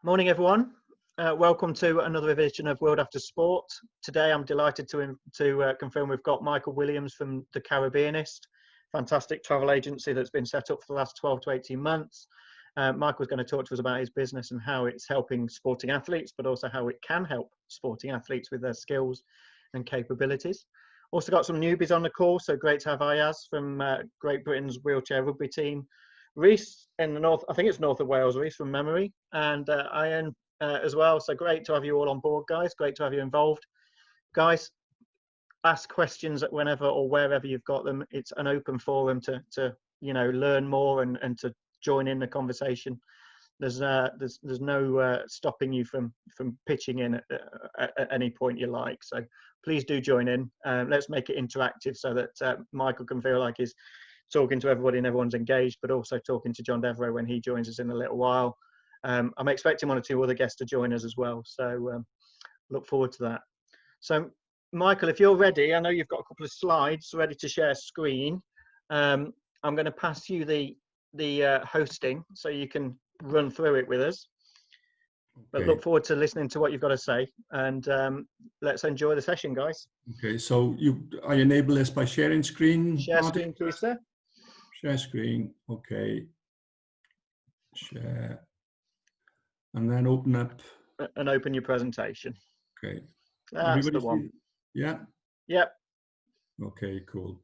Morning, everyone. Welcome to another edition of World After Sport. Today, I'm delighted to confirm we've got Michael Williams from the Caribbeanist, fantastic travel agency that's been set up for the last 12 to 18 months. Michael's going to talk to us about his business and how it's helping sporting athletes, but also how it can help sporting athletes with their skills and capabilities. Also got some newbies on the call, so great to have Ayaz from Great Britain's wheelchair rugby team. Reese in the north, I think it's north of Wales, Reese from memory, and Ian as well. So great to have you all on board, guys. Great to have you involved. Guys, ask questions whenever or wherever you've got them. It's an open forum to learn more and to join in the conversation. There's no stopping you from pitching in at any point you like. So please do join in. Let's make it interactive so that Michael can feel like he's talking to everybody and everyone's engaged, but also talking to John Devereux when he joins us in a little while. I'm expecting one or two other guests to join us as well. So look forward to that. So Michael, if you're ready, I know you've got a couple of slides ready to share screen. I'm going to pass you the hosting so you can run through it with us. But Okay. look forward to listening to what you've got to say, and let's enjoy the session, guys. Okay, so I enable this by sharing screen. Share screen, please, sir. Share screen, okay. Share. And then open up. And open your presentation. Okay. That's the one. Yeah? Yep. Okay, cool.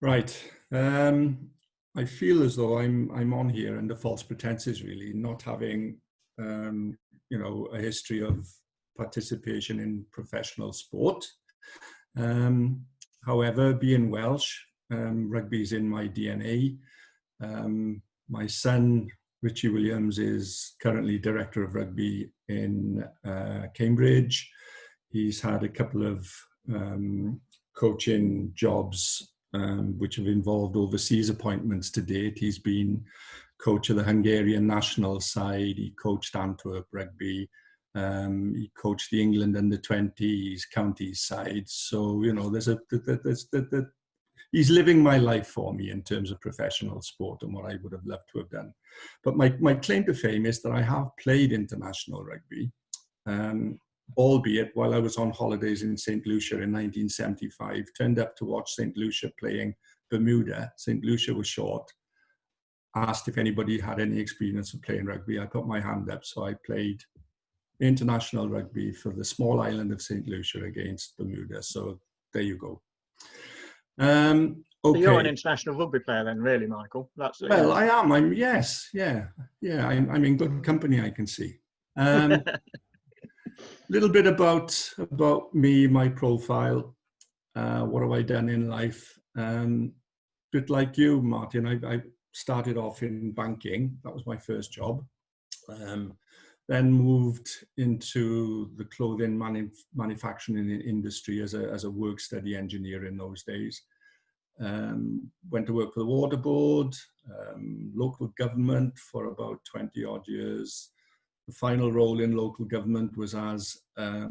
Right. I feel as though I'm on here under false pretenses, really, not having a history of participation in professional sport. However, being Welsh, rugby is in my DNA. My son, Richie Williams, is currently director of rugby in Cambridge. He's had a couple of coaching jobs which have involved overseas appointments to date. He's been coach of the Hungarian national side. He coached Antwerp rugby. He coached the England under-20s counties side. So, he's living my life for me in terms of professional sport and what I would have loved to have done. But my claim to fame is that I have played international rugby, albeit while I was on holidays in St. Lucia in 1975, turned up to watch St. Lucia playing Bermuda. St. Lucia was short. Asked if anybody had any experience of playing rugby. I put my hand up, so I played international rugby for the small island of St. Lucia against Bermuda. So there you go. Okay. So you're an international rugby player then, really, Michael? Well, I am. I'm I'm in good company, I can see. Little bit about me, my profile. What have I done in life? Bit like you, Martin. I started off in banking. That was my first job. Then moved into the clothing manufacturing industry as a work study engineer in those days. Went to work for the water board, local government for about 20 odd years. The final role in local government was as a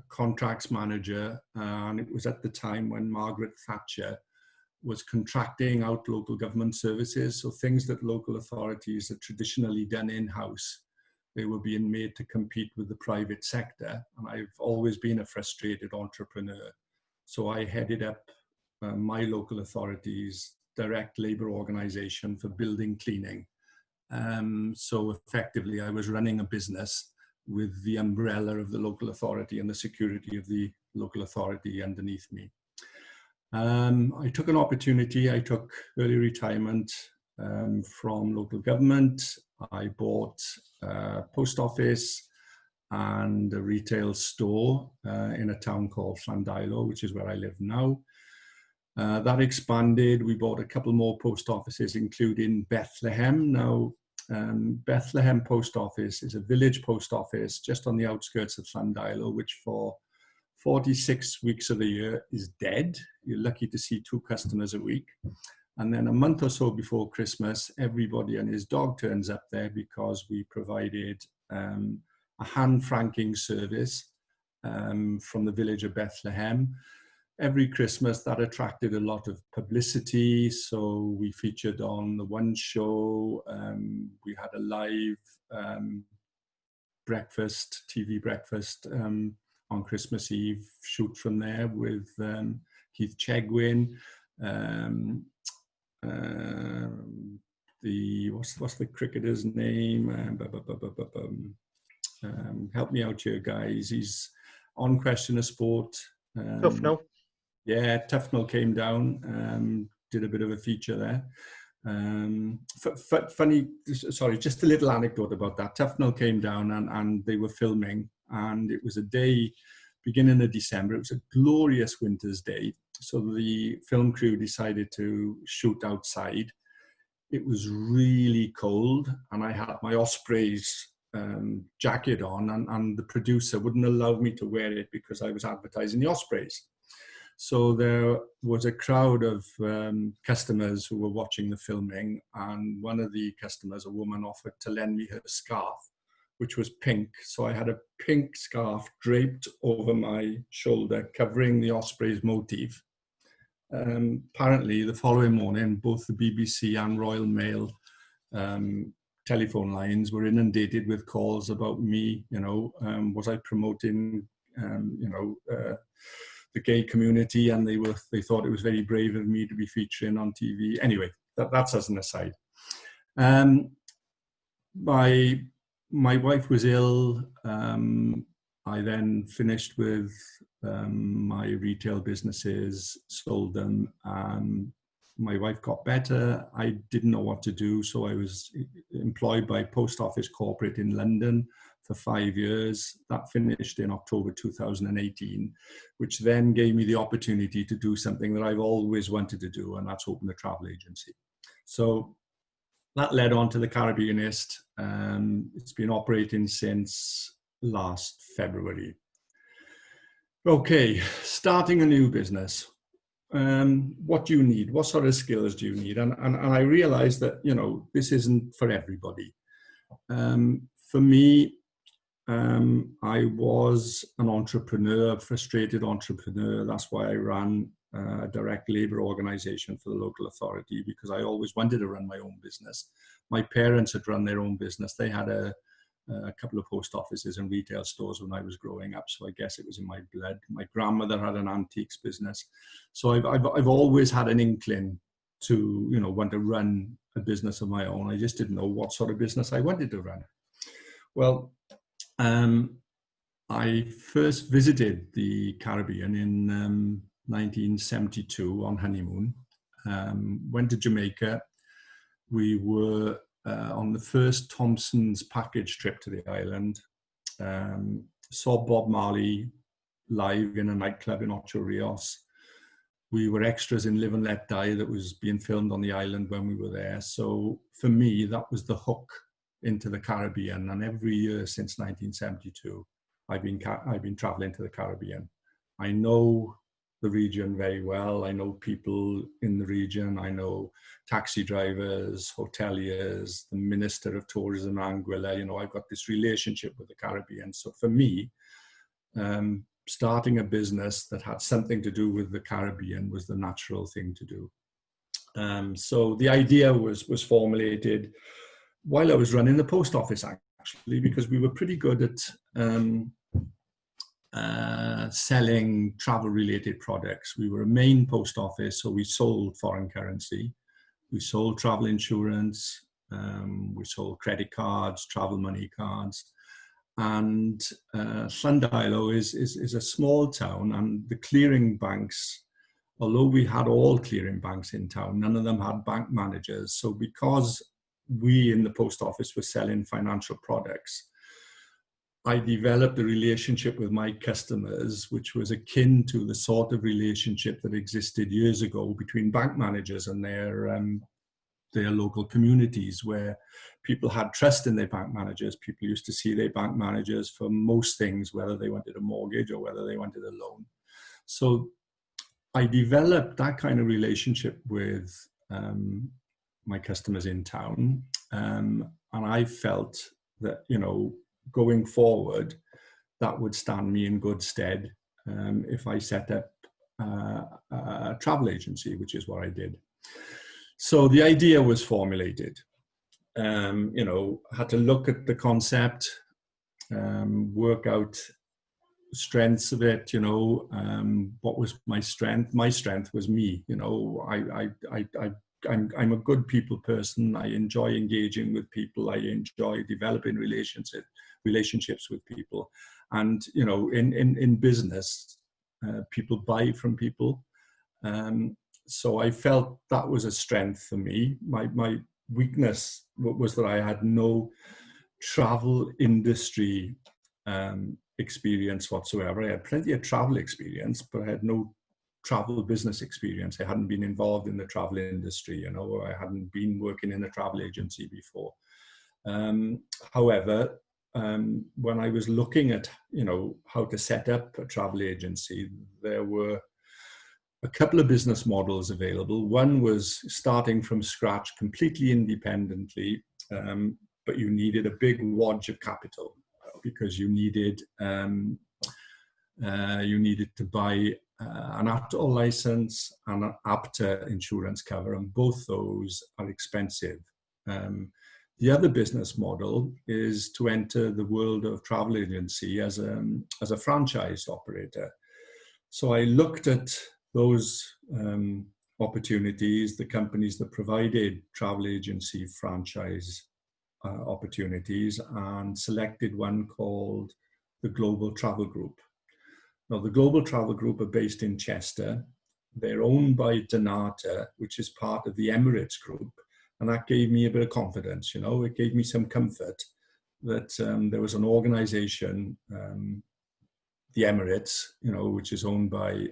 contracts manager, and it was at the time when Margaret Thatcher was contracting out local government services. So things that local authorities had traditionally done in-house, they were being made to compete with the private sector. And I've always been a frustrated entrepreneur. So I headed up my local authority's direct labour organisation for building cleaning. So effectively, I was running a business with the umbrella of the local authority and the security of the local authority underneath me. I took an opportunity. I took early retirement from local government. I bought a post office and a retail store in a town called Llandilo, which is where I live now. That expanded. We bought a couple more post offices, including Bethlehem. Now, Bethlehem Post Office is a village post office just on the outskirts of Llandilo, which for 46 weeks of the year is dead. You're lucky to see 2 customers a week. And then a month or so before Christmas, everybody and his dog turns up there because we provided a hand franking service from the village of Bethlehem. Every Christmas that attracted a lot of publicity. So we featured on the One Show. We had a live breakfast, TV breakfast on Christmas Eve, shoot from there with Keith Chegwin, what's the cricketer's name? Help me out here, guys. He's on Question of Sport. Tufnell. Yeah, Tufnell came down, did a bit of a feature there. Funny, sorry, just a little anecdote about that. Tufnell came down and they were filming, and it was a day, beginning of December. It was a glorious winter's day. So the film crew decided to shoot outside. It was really cold, and I had my Ospreys jacket on, and the producer wouldn't allow me to wear it because I was advertising the Ospreys. So there was a crowd of customers who were watching the filming, and one of the customers, a woman, offered to lend me her scarf, which was pink. So I had a pink scarf draped over my shoulder, covering the Ospreys motif. Apparently, the following morning, both the BBC and Royal Mail telephone lines were inundated with calls about me. Was I promoting, the gay community, and they thought it was very brave of me to be featuring on TV. Anyway, that's as an aside. My wife was ill. I then finished with my retail businesses, sold them. My wife got better. I didn't know what to do, so I was employed by Post Office Corporate in London for 5 years. That finished in October 2018, which then gave me the opportunity to do something that I've always wanted to do, and that's open a travel agency. So that led on to the Caribbeanist. It's been operating since last February. Okay, starting a new business. What do you need? What sort of skills do you need? And I realized that, this isn't for everybody. For me, I was an entrepreneur, a frustrated entrepreneur. That's why I ran a direct labour organisation for the local authority, because I always wanted to run my own business. My parents had run their own business. They had a couple of post offices and retail stores when I was growing up, so I guess it was in my blood. My grandmother had an antiques business, so I've always had an inkling to want to run a business of my own. I just didn't know what sort of business I wanted to run. Well, I first visited the Caribbean in 1972 on honeymoon. Went to Jamaica. We were on the first Thompson's package trip to the island. Saw Bob Marley live in a nightclub in Ocho Rios. We were extras in Live and Let Die that was being filmed on the island when we were there. So for me, that was the hook into the Caribbean. And every year since 1972, I've been traveling to the Caribbean. I know the region very well. I know people in the region. I know taxi drivers, hoteliers, the Minister of Tourism, Anguilla. I've got this relationship with the Caribbean. So for me, starting a business that had something to do with the Caribbean was the natural thing to do. So the idea was formulated while I was running the post office, actually, because we were pretty good at selling travel-related products. We were a main post office, so we sold foreign currency, we sold travel insurance, we sold credit cards, travel money cards, and Llandailo is a small town, and the clearing banks, although we had all clearing banks in town, none of them had bank managers. So because we in the post office were selling financial products, I developed a relationship with my customers, which was akin to the sort of relationship that existed years ago between bank managers and their local communities, where people had trust in their bank managers. People used to see their bank managers for most things, whether they wanted a mortgage or whether they wanted a loan. So I developed that kind of relationship with my customers in town. And I felt that, going forward, that would stand me in good stead if I set up a travel agency, which is what I did. So the idea was formulated. Had to look at the concept. work out strengths of it. What was my strength? My strength was me. I'm a good people person. I enjoy engaging with people. I enjoy developing relationships with people. And in business, people buy from people. So I felt that was a strength for me. My weakness was that I had no travel industry experience whatsoever. I had plenty of travel experience, but I had no travel business experience. I hadn't been involved in the travel industry, or I hadn't been working in a travel agency before. However, when I was looking at, how to set up a travel agency, there were a couple of business models available. One was starting from scratch, completely independently, but you needed a big wad of capital because you needed to buy an APTA license and an APTA insurance cover, and both those are expensive. The other business model is to enter the world of travel agency as a franchised operator. So I looked at those opportunities, the companies that provided travel agency franchise opportunities, and selected one called the Global Travel Group. Now, the Global Travel Group are based in Chester. They're owned by Donata, which is part of the Emirates Group. And that gave me a bit of confidence, it gave me some comfort that there was an organization, the Emirates, which is owned by,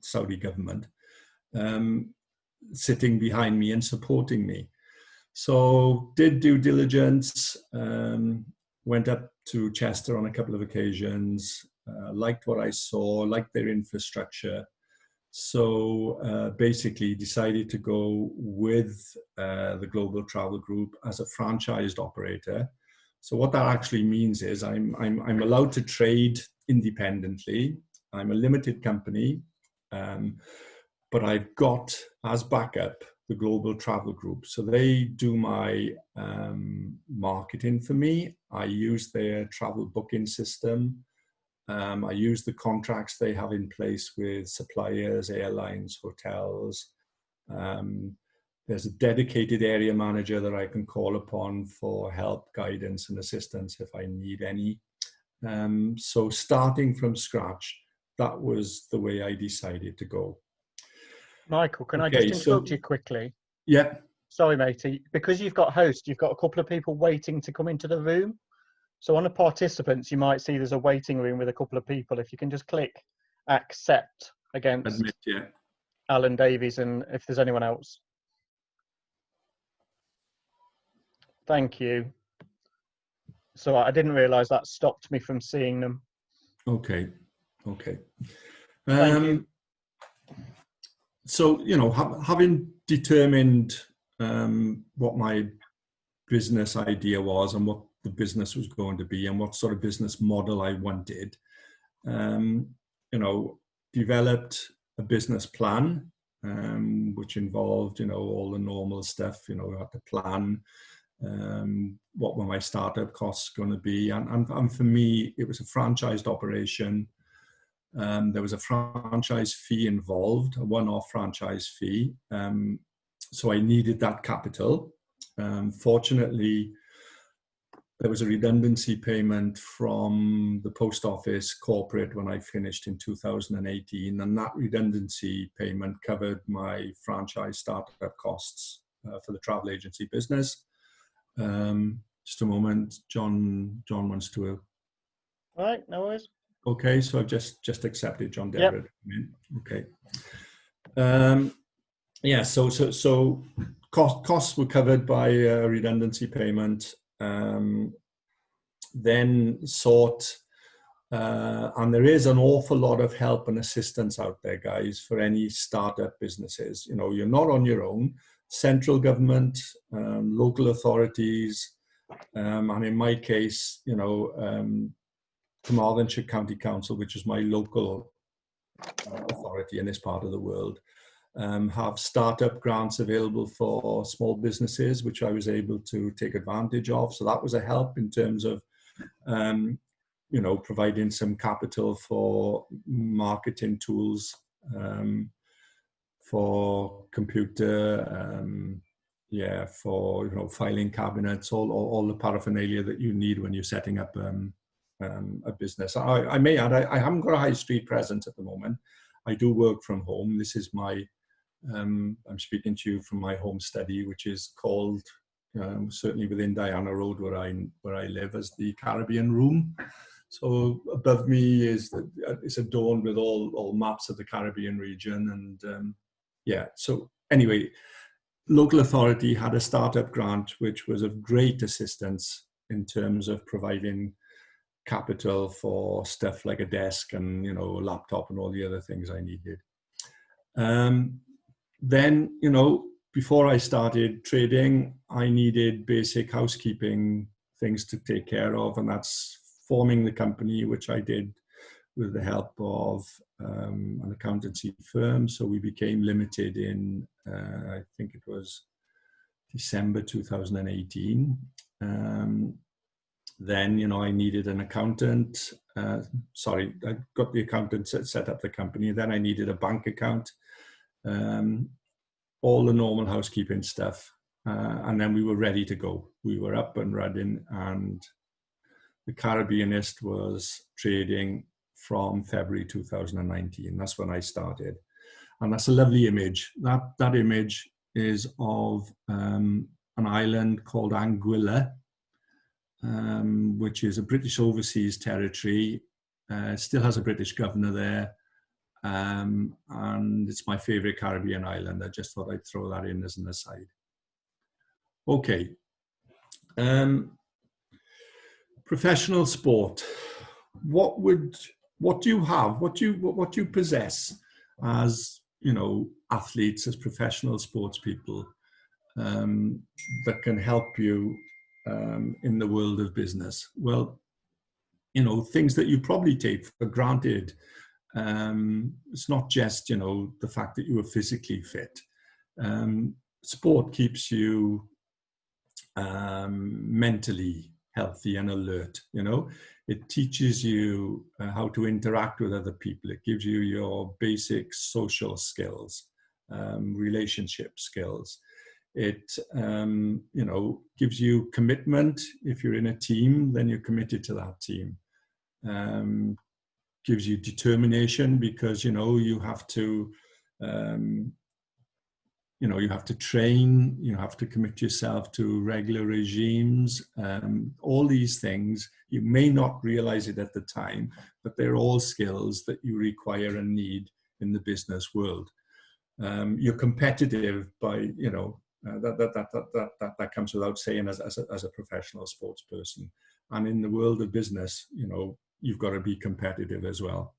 Saudi government, sitting behind me and supporting me. So did due diligence, went up to Chester on a couple of occasions, liked what I saw, liked their infrastructure. So basically decided to go with the Global Travel Group as a franchised operator. So what that actually means is I'm allowed to trade independently. I'm a limited company, but I've got as backup the Global Travel Group. So they do my marketing for me. I use their travel booking system. I use the contracts they have in place with suppliers, airlines, hotels. There's a dedicated area manager that I can call upon for help, guidance, and assistance if I need any. So starting from scratch, that was the way I decided to go. Michael, can I just interrupt you quickly? Yeah. Sorry, matey. Because you've got host, you've got a couple of people waiting to come into the room. So on the participants, you might see there's a waiting room with a couple of people. If you can just click accept against Admit, yeah. Alan Davies, and if there's anyone else. Thank you. So I didn't realise that stopped me from seeing them. Okay. Thank you. So, having determined what my business idea was and what the business was going to be and what sort of business model I wanted, developed a business plan, which involved, all the normal stuff, I had to plan what were my startup costs going to be. And for me, it was a franchised operation. There was a franchise fee involved, a one-off franchise fee. So I needed that capital. Fortunately, there was a redundancy payment from the post office corporate when I finished in 2018, and that redundancy payment covered my franchise startup costs for the travel agency business. Just a moment, John wants to. All right, no worries. Okay, so I've just accepted John Devereux. Yep. Okay. Yeah. So costs were covered by a redundancy payment. Then sought, and there is an awful lot of help and assistance out there, guys, for any startup businesses. You're not on your own. Central government, local authorities, and in my case, Carmarthenshire County Council, which is my local authority in this part of the world, have startup grants available for small businesses, which I was able to take advantage of. So that was a help in terms of You know, providing some capital for marketing tools, for computer, for, you know, filing cabinets, all the paraphernalia that you need when you're setting up a business. I may add, I haven't got a high street presence at the moment. I do work from home. This is my, I'm speaking to you from my home study, which is called, certainly within Diana Road where I live, as the Caribbean Room. So above me is it's adorned with all maps of the Caribbean region, and so anyway, local authority had a startup grant which was of great assistance in terms of providing capital for stuff like a desk and, you know, a laptop and all the other things I needed. Then, you know, before I started trading, I needed basic housekeeping things to take care of, and that's forming the company, which I did with the help of an accountancy firm. So we became limited in, I think it was December 2018. Then, you know, I needed an accountant. I got the accountant set up the company. Then I needed a bank account, all the normal housekeeping stuff. And then we were ready to go. We were up and running, and the Caribbeanist was trading from February 2019. That's when I started. And that's a lovely image. That image is of an island called Anguilla, which is a British overseas territory. Still has a British governor there. And it's my favorite Caribbean island. I just thought I'd throw that in as an aside. Okay. Professional sport. What do you have? What do you possess as, you know, athletes, as professional sports people, that can help you in the world of business? Well, you know, things that you probably take for granted. It's not just, you know, the fact that you are physically fit. Sport keeps you mentally healthy and alert. You know, it teaches you how to interact with other people. It gives you your basic social skills, relationship skills. It, you know, gives you commitment. If you're in a team, then you're committed to that team. Gives you determination, because, you know, you have to, you have to train, you have to commit yourself to regular regimes. All these things, you may not realize it at the time, but they're all skills that you require and need in the business world. You're competitive by, you know, that comes without saying as a professional sports person. And in the world of business, you know, you've got to be competitive as well.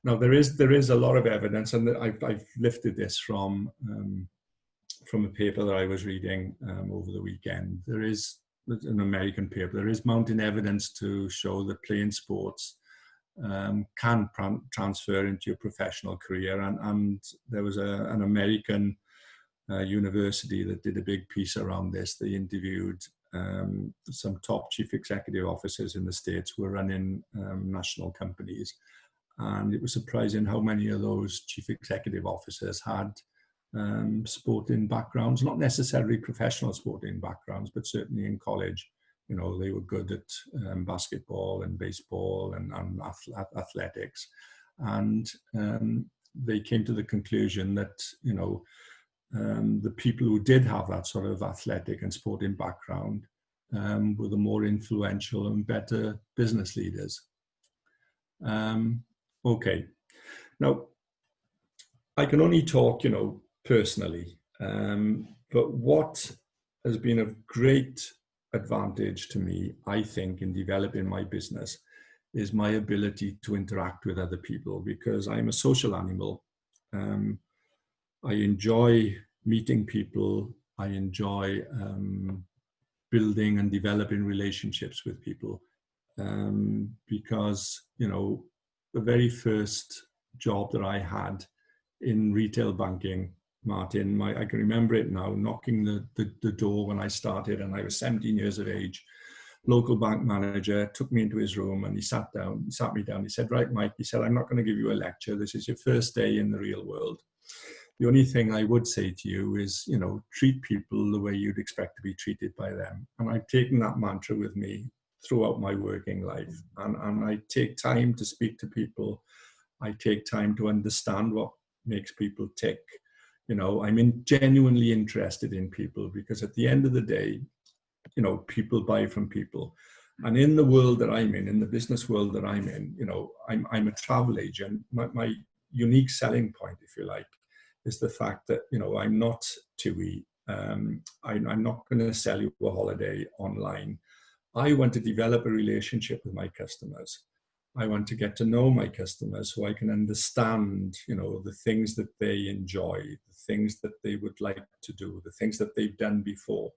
Now, there is a lot of evidence, and I've lifted this from a paper that I was reading over the weekend. There is an American paper. There is mounting evidence to show that playing sports can transfer into your professional career. And there was an American university that did a big piece around this. They interviewed some top chief executive officers in the States who were running national companies. And it was surprising how many of those chief executive officers had sporting backgrounds, not necessarily professional sporting backgrounds, but certainly in college. You know, they were good at basketball and baseball and athletics. And they came to the conclusion that, you know, the people who did have that sort of athletic and sporting background were the more influential and better business leaders. Okay. Now, I can only talk, you know, personally, but what has been of great advantage to me, I think, in developing my business is my ability to interact with other people, because I'm a social animal. I enjoy meeting people. I enjoy building and developing relationships with people, because, you know, the very first job that I had in retail banking, Martin, I can remember it now, knocking the door when I started, and I was 17 years of age. local bank manager took me into his room and he sat me down. He said, right, Mike, he said, I'm not going to give you a lecture. This is your first day in the real world. The only thing I would say to you is, you know, treat people the way you'd expect to be treated by them. And I've taken that mantra with me throughout my working life. And I take time to speak to people. I take time to understand what makes people tick. You know, I'm genuinely interested in people, because at the end of the day, you know, people buy from people. And in the world that I'm in the business world that I'm in, you know, I'm a travel agent. My unique selling point, if you like, is the fact that, you know, I'm not TUI. I'm not going to sell you a holiday online. I want to develop a relationship with my customers. I want to get to know my customers so I can understand, you know, the things that they enjoy, the things that they would like to do, the things that they've done before.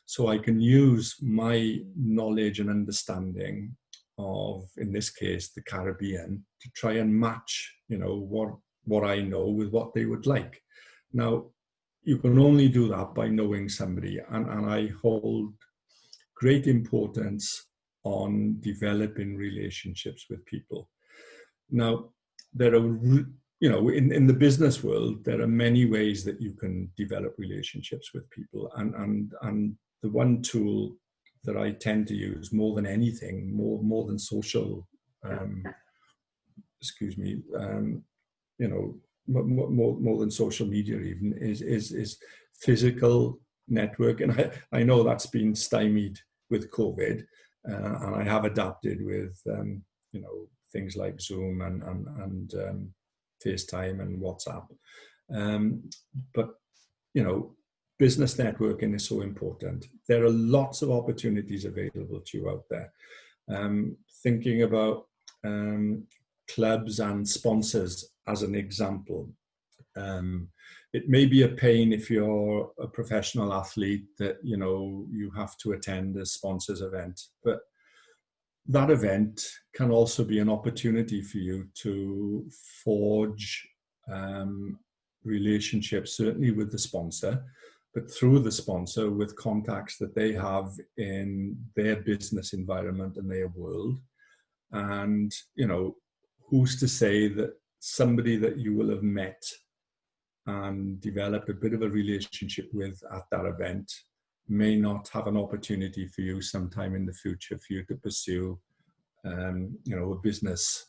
So I can use my knowledge and understanding of, in this case, the Caribbean, to try and match, you know, what I know with what they would like. Now, you can only do that by knowing somebody, and I hold great importance on developing relationships with people. Now, there are, you know, in the business world, there are many ways that you can develop relationships with people, and the one tool that I tend to use more than anything, more than social, you know, more than social media even, is physical network. And I know that's been stymied with COVID, and I have adapted with, you know, things like Zoom and FaceTime and WhatsApp. But, you know, business networking is so important. There are lots of opportunities available to you out there. Thinking about clubs and sponsors as an example. It may be a pain if you're a professional athlete that, you know, you have to attend a sponsors event, but that event can also be an opportunity for you to forge relationships, certainly with the sponsor, but through the sponsor with contacts that they have in their business environment and their world. And, you know, who's to say that somebody that you will have met and developed a bit of a relationship with at that event may not have an opportunity for you sometime in the future for you to pursue, you know, a business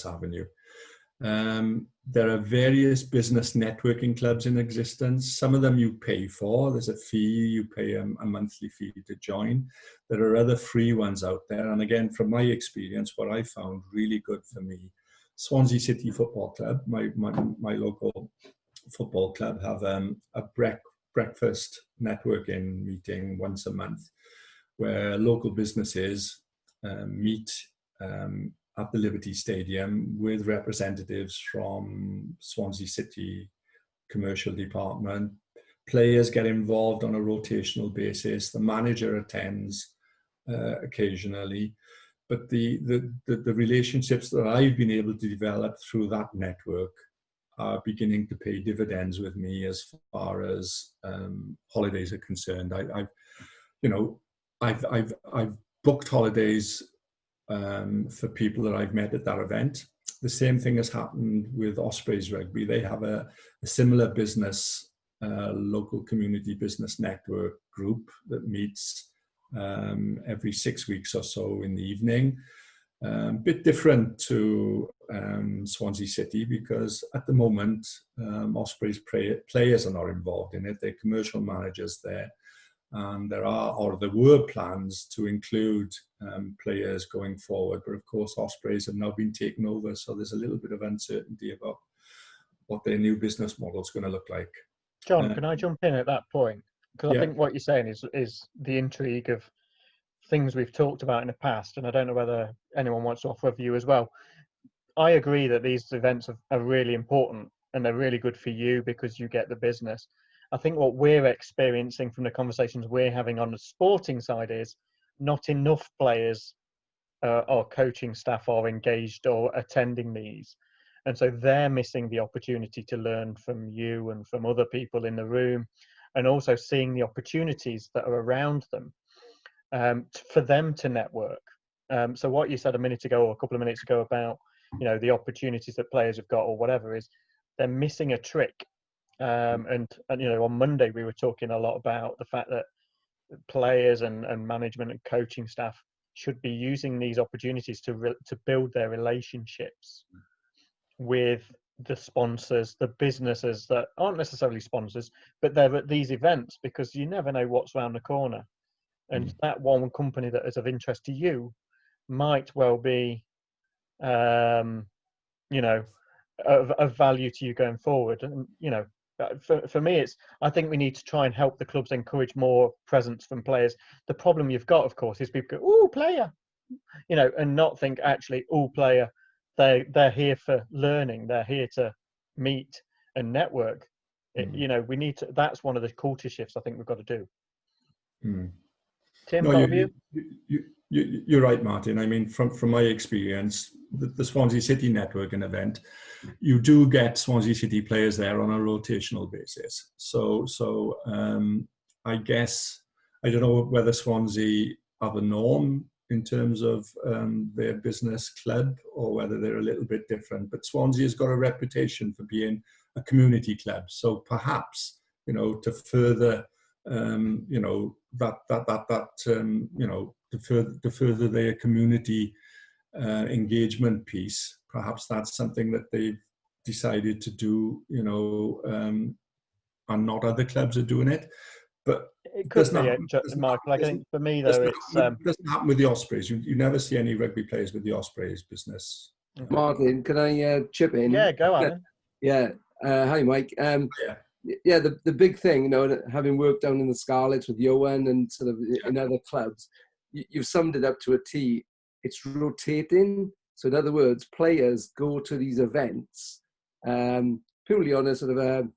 avenue. There are various business networking clubs in existence. Some of them you pay for. There's a fee, you pay a monthly fee to join. There are other free ones out there. And again, from my experience, what I found really good for me, Swansea City Football Club, my local football club, have a breakfast networking meeting once a month where local businesses meet at the Liberty Stadium with representatives from Swansea City commercial department. Players get involved on a rotational basis. The manager attends occasionally. But the relationships that I've been able to develop through that network are beginning to pay dividends with me as far as holidays are concerned. I've booked holidays for people that I've met at that event. The same thing has happened with Ospreys Rugby. They have a similar business, local community business network group that meets every 6 weeks or so in the evening. Bit different to Swansea City, because at the moment Ospreys players are not involved in it. They're commercial managers there, and there were plans to include players going forward, but of course Ospreys have now been taken over, so there's a little bit of uncertainty about what their new business model is going to look like. John, can I jump in at that point? Because I think what you're saying is the intrigue of things we've talked about in the past, and I don't know whether anyone wants to offer a view as well. I agree that these events are really important and they're really good for you because you get the business. I think what we're experiencing from the conversations we're having on the sporting side is not enough players or coaching staff are engaged or attending these. And so they're missing the opportunity to learn from you and from other people in the room, and also seeing the opportunities that are around them. for them to network. So what you said a minute ago or a couple of minutes ago about, the opportunities that players have got or whatever, is they're missing a trick. And on Monday we were talking a lot about the fact that players and management and coaching staff should be using these opportunities to build their relationships with the sponsors, the businesses that aren't necessarily sponsors, but they're at these events, because you never know what's around the corner. And that one company that is of interest to you might well be, of value to you going forward. And, for me, I think we need to try and help the clubs encourage more presence from players. The problem you've got, of course, is people go, "Oh, player," and not think actually, "Oh, player." They're here for learning. They're here to meet and network. We need to. That's one of the culture shifts I think we've got to do. Tim, got a view? You're right, Martin. I mean, from my experience, the Swansea City networking event, you do get Swansea City players there on a rotational basis. So I guess, I don't know whether Swansea are the norm in terms of their business club, or whether they're a little bit different. But Swansea has got a reputation for being a community club. So perhaps, to further, to further their community engagement piece, perhaps that's something that they've decided to do, and not other clubs are doing it. But it could be, Michael. I think for me, though, it doesn't happen with the Ospreys. You never see any rugby players with the Ospreys business. Martin, can I chip in? Yeah, go on. Yeah. Hi, Mike. Yeah, the big thing, having worked down in the Scarlets with Johan and sort of in other clubs, you've summed it up to a T. It's rotating. So in other words, players go to these events purely on a sort of a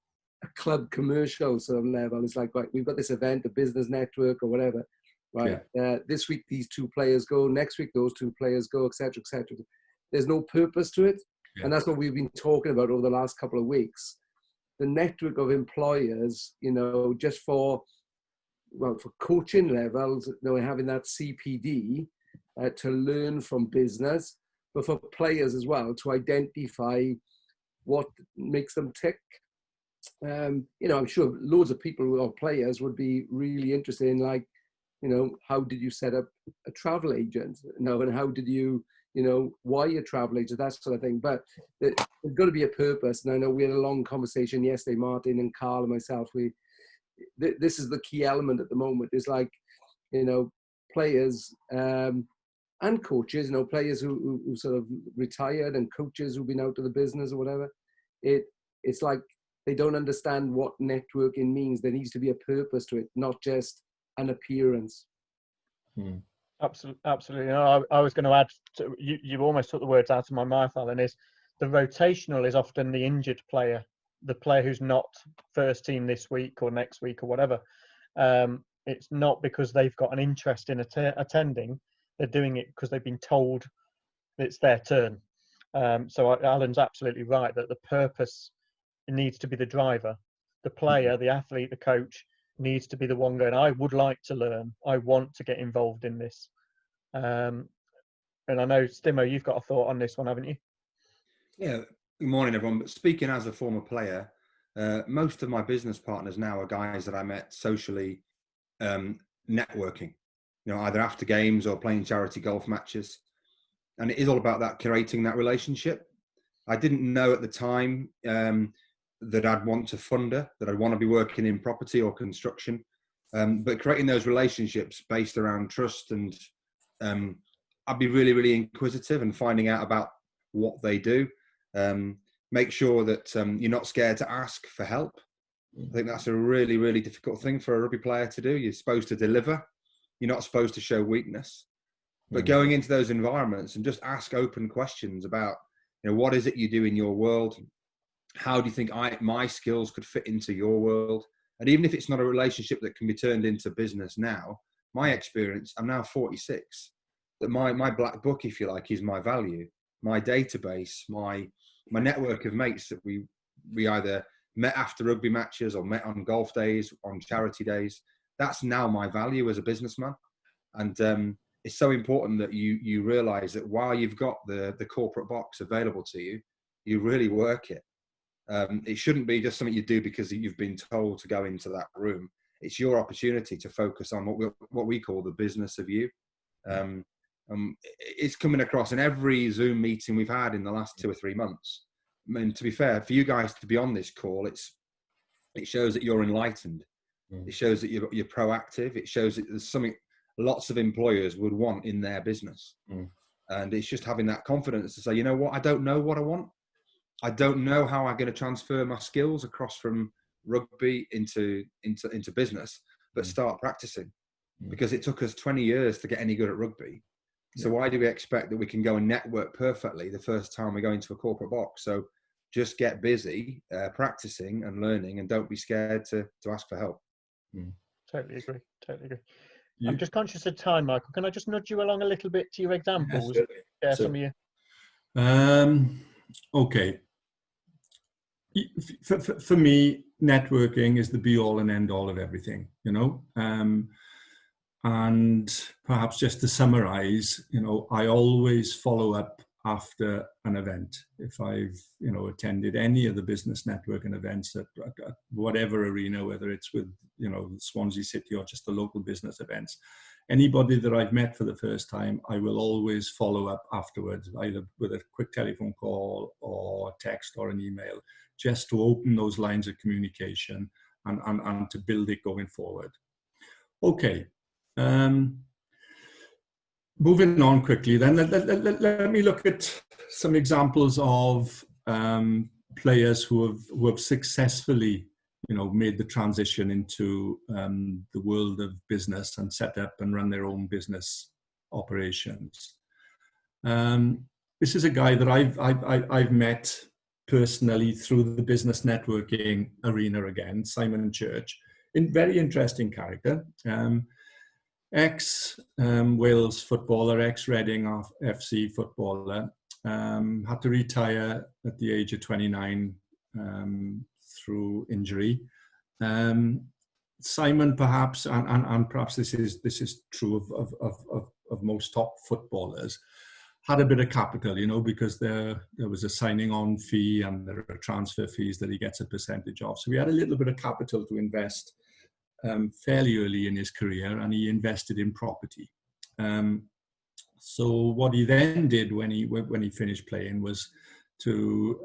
club commercial sort of level. It's like, right, we've got this event, a business network or whatever. Right. Yeah. This week, these two players go. Next week, those two players go, etc., etc. There's no purpose to it. Yeah. And that's what we've been talking about over the last couple of weeks. The network of employers, just for coaching levels, having that CPD to learn from business, but for players as well to identify what makes them tick. I'm sure loads of people or players would be really interested in, like, how did you set up a travel agent? And how did you, why a travel agent, that sort of thing. But there's got to be a purpose. And I know we had a long conversation yesterday, Martin and Carl and myself. This is the key element at the moment. Is like, players and coaches, players who sort of retired, and coaches who've been out of the business or whatever. It's like they don't understand what networking means. There needs to be a purpose to it, not just an appearance. Absolutely. I was going to add, you almost took the words out of my mouth, Alan, is the rotational is often the injured player, the player who's not first team this week or next week or whatever. It's not because they've got an interest in attending. They're doing it because they've been told it's their turn. So Alan's absolutely right that the purpose needs to be the driver. The player, the athlete, the coach needs to be the one going, I would like to learn. I want to get involved in this. And I know, Stimo, you've got a thought on this one, haven't you? Yeah. Good morning, everyone. But speaking as a former player, most of my business partners now are guys that I met socially, networking, either after games or playing charity golf matches. And it is all about that, curating that relationship. I didn't know at the time that I'd want to funder, that I'd want to be working in property or construction. But creating those relationships based around trust, and I'd be really, really inquisitive and finding out about what they do. Make sure that you're not scared to ask for help. I think that's a really, really difficult thing for a rugby player to do. You're supposed to deliver. You're not supposed to show weakness. But going into those environments and just ask open questions about, what is it you do in your world? How do you think my skills could fit into your world? And even if it's not a relationship that can be turned into business now, my experience, I'm now 46, that my black book, if you like, is my value, my database, my network of mates that we either met after rugby matches or met on golf days, on charity days. That's now my value as a businessman. And it's so important that you realize that while you've got the corporate box available to you, you really work it. It shouldn't be just something you do because you've been told to go into that room. It's your opportunity to focus on what we call the business of you. It's coming across in every Zoom meeting we've had in the last 2 or 3 months. And to be fair, for you guys to be on this call, it shows that you're enlightened. It shows that you're proactive. It shows that there's something lots of employers would want in their business. And it's just having that confidence to say, you know what, I don't know what I want. I don't know how I'm going to transfer my skills across from rugby into business, but start practicing, because it took us 20 years to get any good at rugby. So why do we expect that we can go and network perfectly the first time we go into a corporate box? So just get busy practicing and learning, and don't be scared to ask for help. Totally agree. I'm just conscious of time, Michael. Can I just nudge you along a little bit to your examples? Yes, some of you. Okay. For me, networking is the be all and end all of everything, you know. And perhaps just to summarize, you know, I always follow up after an event. If I've, you know, attended any of the business networking events at whatever arena, whether it's with, you know, Swansea City or just the local business events, anybody that I've met for the first time, I will always follow up afterwards, either with a quick telephone call or text or an email, just to open those lines of communication and to build it going forward. Okay. Moving on quickly, then let me look at some examples of players who have successfully, you know, made the transition into the world of business and set up and run their own business operations. This is a guy that I've met personally through the business networking arena again, Simon Church, very interesting character. Ex-Wales footballer, ex-Reading FC footballer, had to retire at the age of 29 through injury. Simon, perhaps, and perhaps this is true of most top footballers, had a bit of capital, you know, because there was a signing on fee and there are transfer fees that he gets a percentage of. So he had a little bit of capital to invest fairly early in his career, and he invested in property. So what he then did when he finished playing was to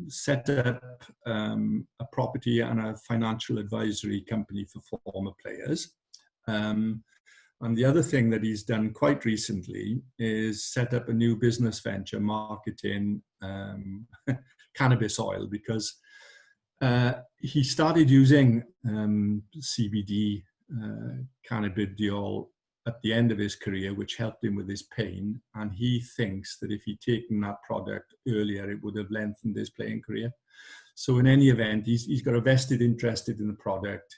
set up a property and a financial advisory company for former players. And the other thing that he's done quite recently is set up a new business venture marketing cannabis oil, because he started using CBD cannabidiol at the end of his career, which helped him with his pain. And he thinks that if he'd taken that product earlier, it would have lengthened his playing career. So in any event, he's got a vested interest in the product.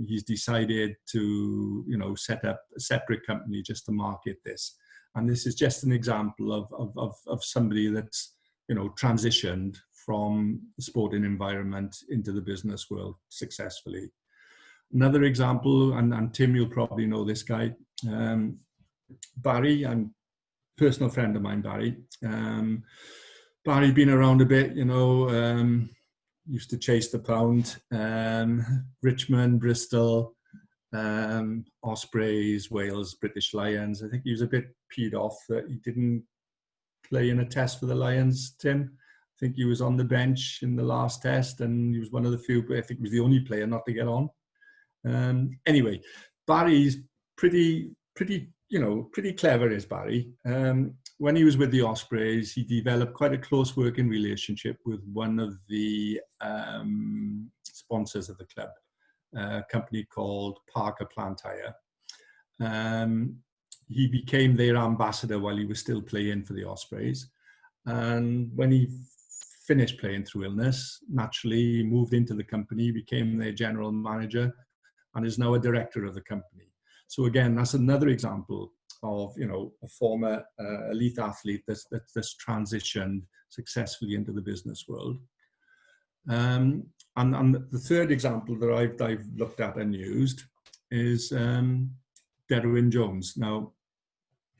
He's decided to, you know, set up a separate company just to market this. And this is just an example of somebody that's, you know, transitioned from the sporting environment into the business world successfully. Another example, and Tim, you'll probably know this guy, Barry, I'm a personal friend of mine, Barry. Barry been around a bit, you know, used to chase the pound, Richmond, Bristol, Ospreys, Wales, British Lions. I think he was a bit peed off that he didn't play in a test for the Lions, Tim. I think he was on the bench in the last test, and he was one of the few, I think he was the only player not to get on. Anyway, Barry's pretty clever, is Barry. When he was with the Ospreys, he developed quite a close working relationship with one of the sponsors of the club, a company called Parker Plant Hire. He became their ambassador while he was still playing for the Ospreys. And when he finished playing through illness, naturally he moved into the company, became their general manager, and is now a director of the company. So again, that's another example of, you know, a former elite athlete that's transitioned successfully into the business world. And the third example that I've looked at and used is Derwin Jones. Now,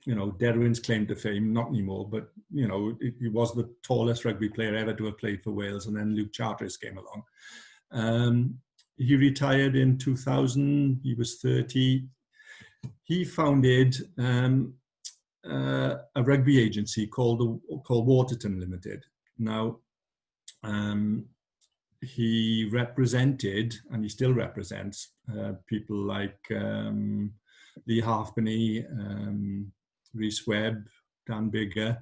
you know, Derwin's claim to fame, not anymore, but, you know, he was the tallest rugby player ever to have played for Wales, and then Luke Charteris came along. He retired in 2000, he was 30. He founded a rugby agency called Waterton Limited. Now, he represented, and he still represents, people like Lee Halfpenny, Rhys Webb, Dan Bigger.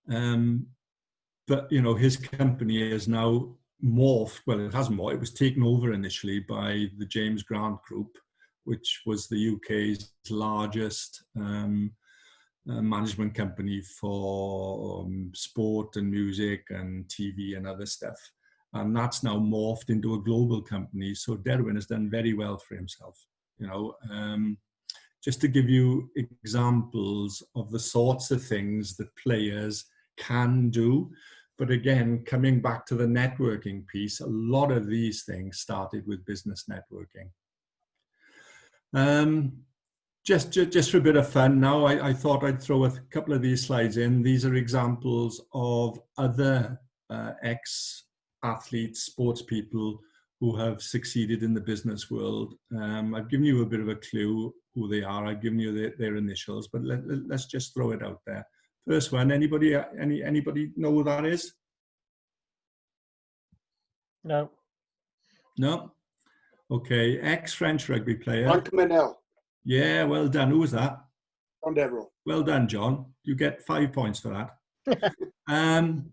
But, you know, his company is now morphed. Well, it hasn't morphed. It was taken over initially by the James Grant Group, which was the UK's largest management company for sport and music and TV and other stuff. And that's now morphed into a global company. So Derwin has done very well for himself. You know, just to give you examples of the sorts of things that players can do. But again, coming back to the networking piece, a lot of these things started with business networking. Just for a bit of fun now, I thought I'd throw a couple of these slides in. These are examples of other ex-athletes, sports people who have succeeded in the business world. I've given you a bit of a clue who they are. I've given you their initials, but let's just throw it out there. First one, anybody know who that is? No. No? Okay, ex-French rugby player. Mike Manel. Yeah, well done. Who was that? John Devereux. Well done, John. You get 5 points for that. Frank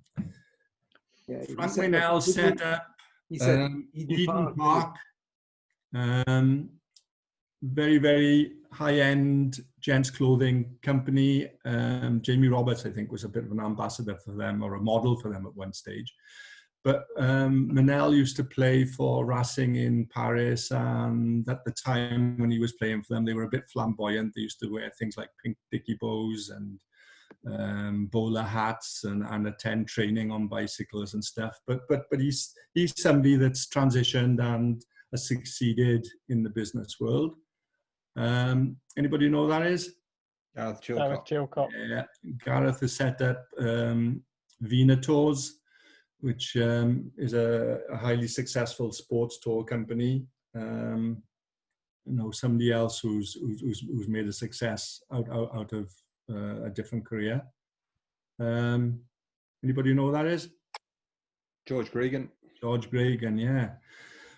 Manel set up Eden Park. Very, very high-end gents clothing company. Jamie Roberts, I think, was a bit of an ambassador for them, or a model for them at one stage. But Manel used to play for Racing in Paris, and at the time when he was playing for them, they were a bit flamboyant. They used to wear things like pink dicky bows and bowler hats and attend training on bicycles and stuff. But he's somebody that's transitioned and has succeeded in the business world. Anybody know who that is? Gareth Chilcott. Yeah, Gareth has set up Vina Tours, which is a highly successful sports tour company. You know, somebody else who's made a success out of a different career. Anybody know who that is? George Gregan. George Gregan, yeah.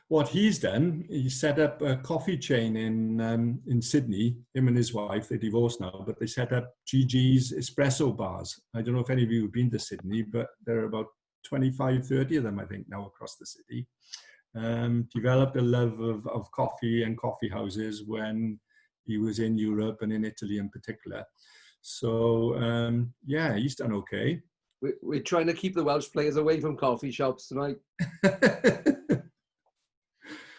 What he's done, he set up a coffee chain in Sydney. Him and his wife, they're divorced now, but they set up GG's espresso bars. I don't know if any of you have been to Sydney, but there are about 25, 30 of them, I think, now across the city. Developed a love of coffee and coffee houses when he was in Europe and in Italy in particular. So, yeah, he's done okay. We're trying to keep the Welsh players away from coffee shops tonight.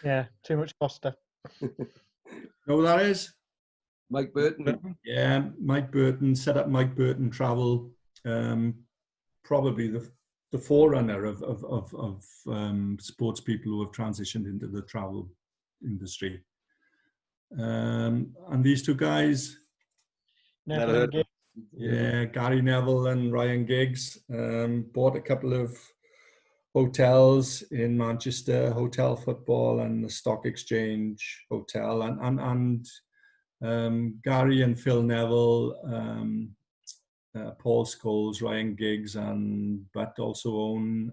Yeah, too much Costa. Know who that is? Mike Burton. Yeah, Mike Burton set up Mike Burton Travel. Probably the forerunner of sports people who have transitioned into the travel industry. And these two guys, Never heard. yeah, Gary Neville and Ryan Giggs, bought a couple of hotels in Manchester, Hotel Football and the Stock Exchange Hotel, and Gary and Phil Neville, Paul Scholes, Ryan Giggs, but also own,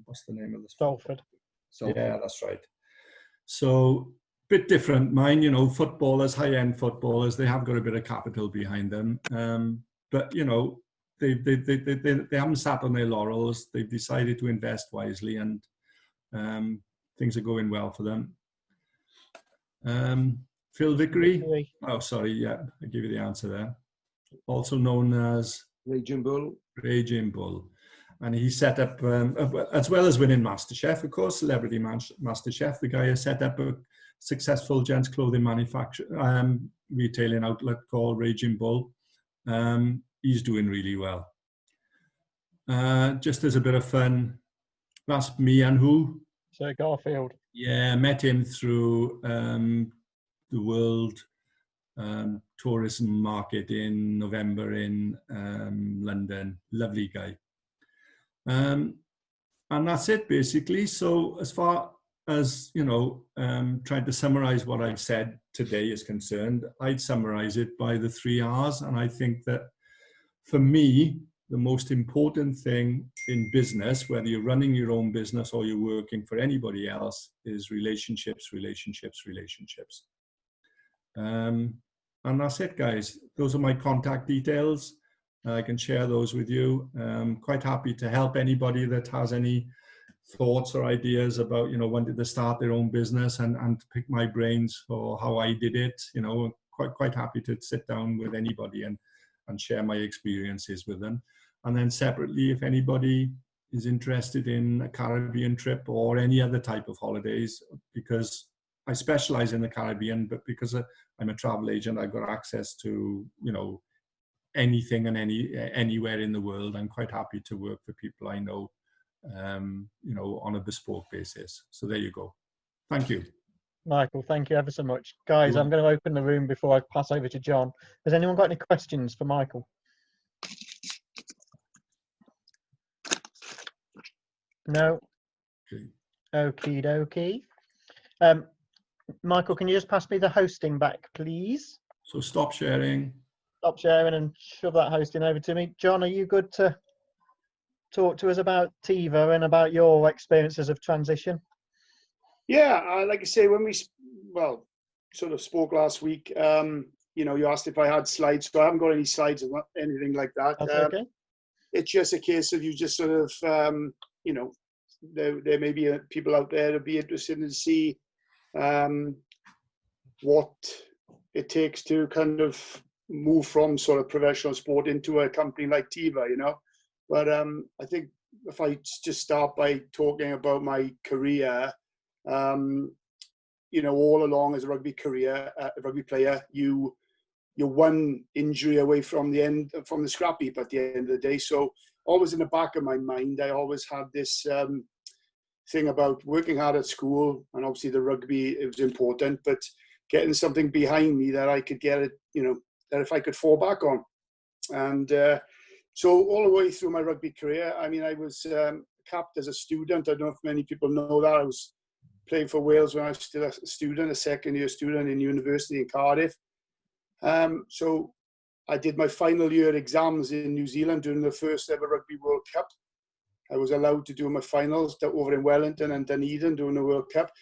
what's the name of this? Salford. Yeah, that's right. So, bit different. Mine, you know, footballers, high-end footballers, they have got a bit of capital behind them. But, you know, they haven't sat on their laurels. They've decided to invest wisely, and things are going well for them. Phil Vickery. Oh, sorry. Yeah, I give you the answer there. Also known as Raging Bull. Raging Bull. And he set up, as well as winning MasterChef, of course, Celebrity MasterChef, the guy has set up a successful gents clothing manufacturer, retailing outlet called Raging Bull. He's doing really well. Just as a bit of fun, that's me and who? Sir Garfield. Yeah, met him through the World tourism market in November in London. Lovely guy. And that's it basically. So as far as, you know, trying to summarize what I've said today is concerned, I'd summarize it by the 3 R's. And I think that for me, the most important thing in business, whether you're running your own business or you're working for anybody else, is relationships, relationships, relationships. And that's it, guys. Those are my contact details. I can share those with you. I'm quite happy to help anybody that has any thoughts or ideas about, you know, wanting to start their own business and pick my brains for how I did it. You know, quite happy to sit down with anybody and share my experiences with them. And then separately, if anybody is interested in a Caribbean trip or any other type of holidays, because I specialize in the Caribbean, but because I'm a travel agent, I've got access to, you know, anything and anywhere in the world. I'm quite happy to work for people I know, you know, on a bespoke basis. So there you go. Thank you. Michael, thank you ever so much. Guys, I'm going to open the room before I pass over to John. Has anyone got any questions for Michael? No? Okie dokie. Michael, can you just pass me the hosting back, please? So stop sharing. Stop sharing and shove that hosting over to me. John, are you good to talk to us about Teva and about your experiences of transition? Yeah, like I say, when we sort of spoke last week, you know, you asked if I had slides, so I haven't got any slides or anything like that. That's okay. It's just a case of you just sort of, you know, there may be people out there to be interested in see what it takes to kind of move from sort of professional sport into a company like Teva, you know. But I think if I just start by talking about my career, you know, all along as a rugby player, you're one injury away from the scrap heap at the end of the day. So always in the back of my mind, I always had this thing about working hard at school, and obviously the rugby, it was important, but getting something behind me that I could get it, you know, that if I could fall back on. And so all the way through my rugby career, I mean, I was capped as a student. I don't know if many people know that. I was playing for Wales when I was still a student, a second-year student in university in Cardiff. So I did my final year exams in New Zealand during the first ever Rugby World Cup. I was allowed to do my finals over in Wellington and Dunedin during the World Cup.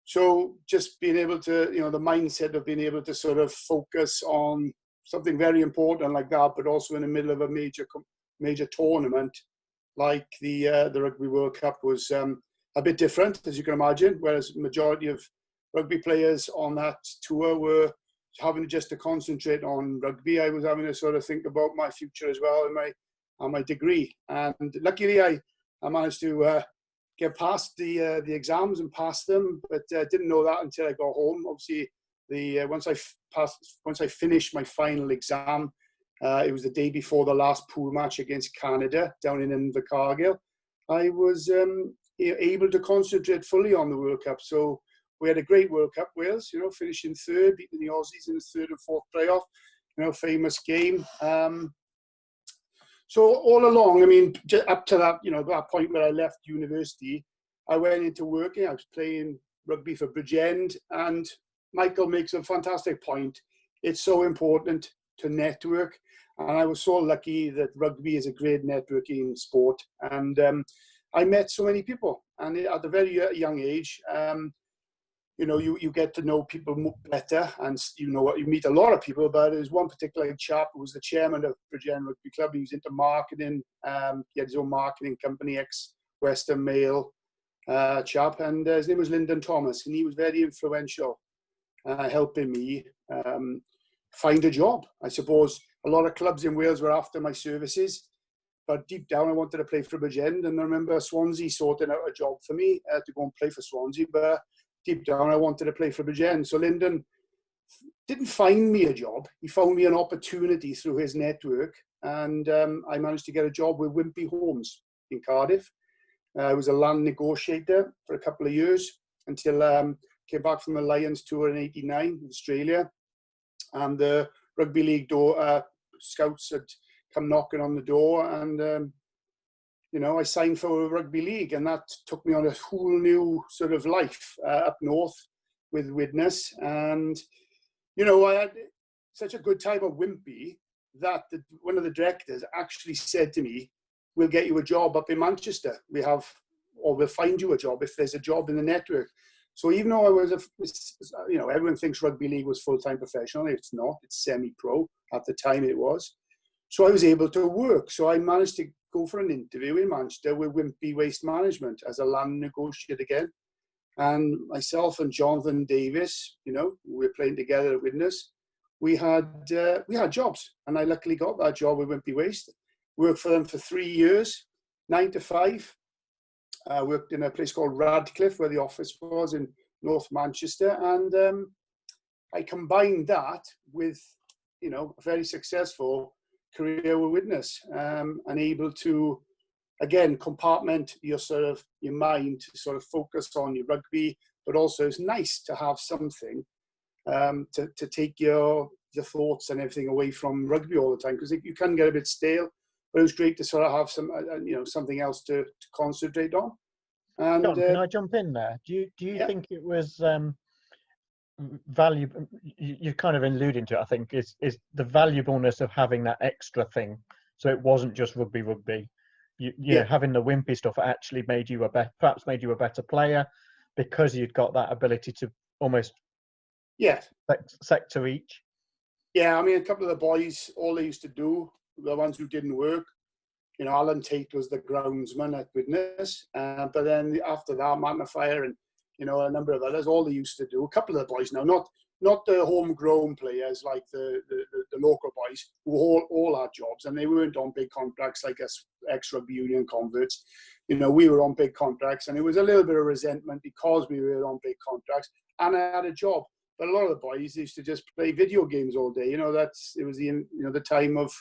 So just being able to, you know, the mindset of being able to sort of focus on something very important like that, but also in the middle of a major tournament like the Rugby World Cup was a bit different, as you can imagine, whereas the majority of rugby players on that tour were having just to concentrate on rugby. I was having to sort of think about my future as well and my degree. And luckily I managed to get past the exams and pass them, but didn't know that until I got home. Obviously, once I finished my final exam, it was the day before the last pool match against Canada down in Invercargill. I was able to concentrate fully on the World Cup. So we had a great World Cup, Wales, you know, finishing third, beating the Aussies in the third and fourth playoff, you know, famous game. So all along, I mean, up to that, you know, that point where I left university, I went into working. I was playing rugby for Bridgend, and Michael makes a fantastic point. It's so important to network, and I was so lucky that rugby is a great networking sport, and I met so many people, and at a very young age, you know, you get to know people better, and you know what, you meet a lot of people. But there's one particular chap who was the chairman of Bridgend Rugby Club. He was into marketing. He had his own marketing company, ex-Western Mail chap, and his name was Lyndon Thomas, and he was very influential, helping me find a job. I suppose a lot of clubs in Wales were after my services, but deep down I wanted to play for Bridgend, and I remember Swansea sorting out a job for me to go and play for Swansea, but deep down I wanted to play for Bridgend. So Lyndon didn't find me a job. He found me an opportunity through his network, and I managed to get a job with Wimpy Homes in Cardiff. I was a land negotiator for a couple of years until came back from the Lions tour in '89 in Australia. and the rugby league door scouts had come knocking on the door, and you know, I signed for a rugby league, and that took me on a whole new sort of life up north with Widnes. And you know, I had such a good time at Wimpy that one of the directors actually said to me, "We'll get you a job up in Manchester. We'll find you a job if there's a job in the network." So even though I was you know, everyone thinks rugby league was full-time professional. It's not. It's semi-pro. At the time it was. So I was able to work. So I managed to go for an interview in Manchester with Wimpy Waste Management as a land negotiator again. And myself and Jonathan Davis, you know, we were playing together at Widnes. We had jobs, and I luckily got that job with Wimpy Waste. Worked for them for 3 years, 9 to 5. Worked in a place called Radcliffe, where the office was in North Manchester, and I combined that with, you know, a very successful career with Widnes, and able to, again, compartment your mind to sort of focus on your rugby, but also it's nice to have something to take your thoughts and everything away from rugby all the time, because you can get a bit stale. But it was great to sort of have some, you know, something else to concentrate on. And John, can I jump in there? Do you think it was valuable? You're kind of alluding to it, I think, is the valuableness of having that extra thing. So it wasn't just rugby. You know, having the Wimpy stuff actually made you perhaps made you a better player, because you'd got that ability to almost sector each. Yeah, I mean, a couple of the boys, all they used to do, the ones who didn't work, you know, Alan Tate was the groundsman at Widnes, but then after that, Magnifier and, you know, a number of others, all they used to do, a couple of the boys now, not the homegrown players like the local boys, who all had jobs, and they weren't on big contracts like us ex-rugby union converts. You know, we were on big contracts, and it was a little bit of resentment because we were on big contracts, and I had a job. But a lot of the boys used to just play video games all day. You know, it was the time of,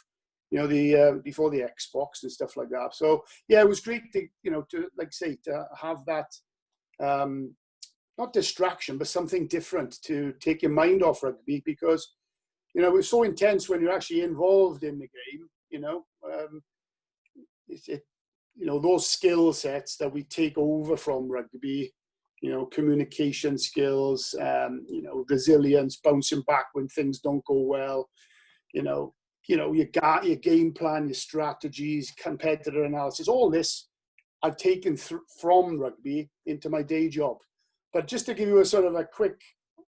you know, the before the Xbox and stuff like that. So yeah, it was great to, you know, to have that not distraction, but something different to take your mind off rugby, because, you know, it was so intense when you're actually involved in the game. You know, you know, those skill sets that we take over from rugby. You know, communication skills, you know, resilience, bouncing back when things don't go well. You know, your game plan, your strategies, competitor analysis, all this I've taken from rugby into my day job. But just to give you a sort of a quick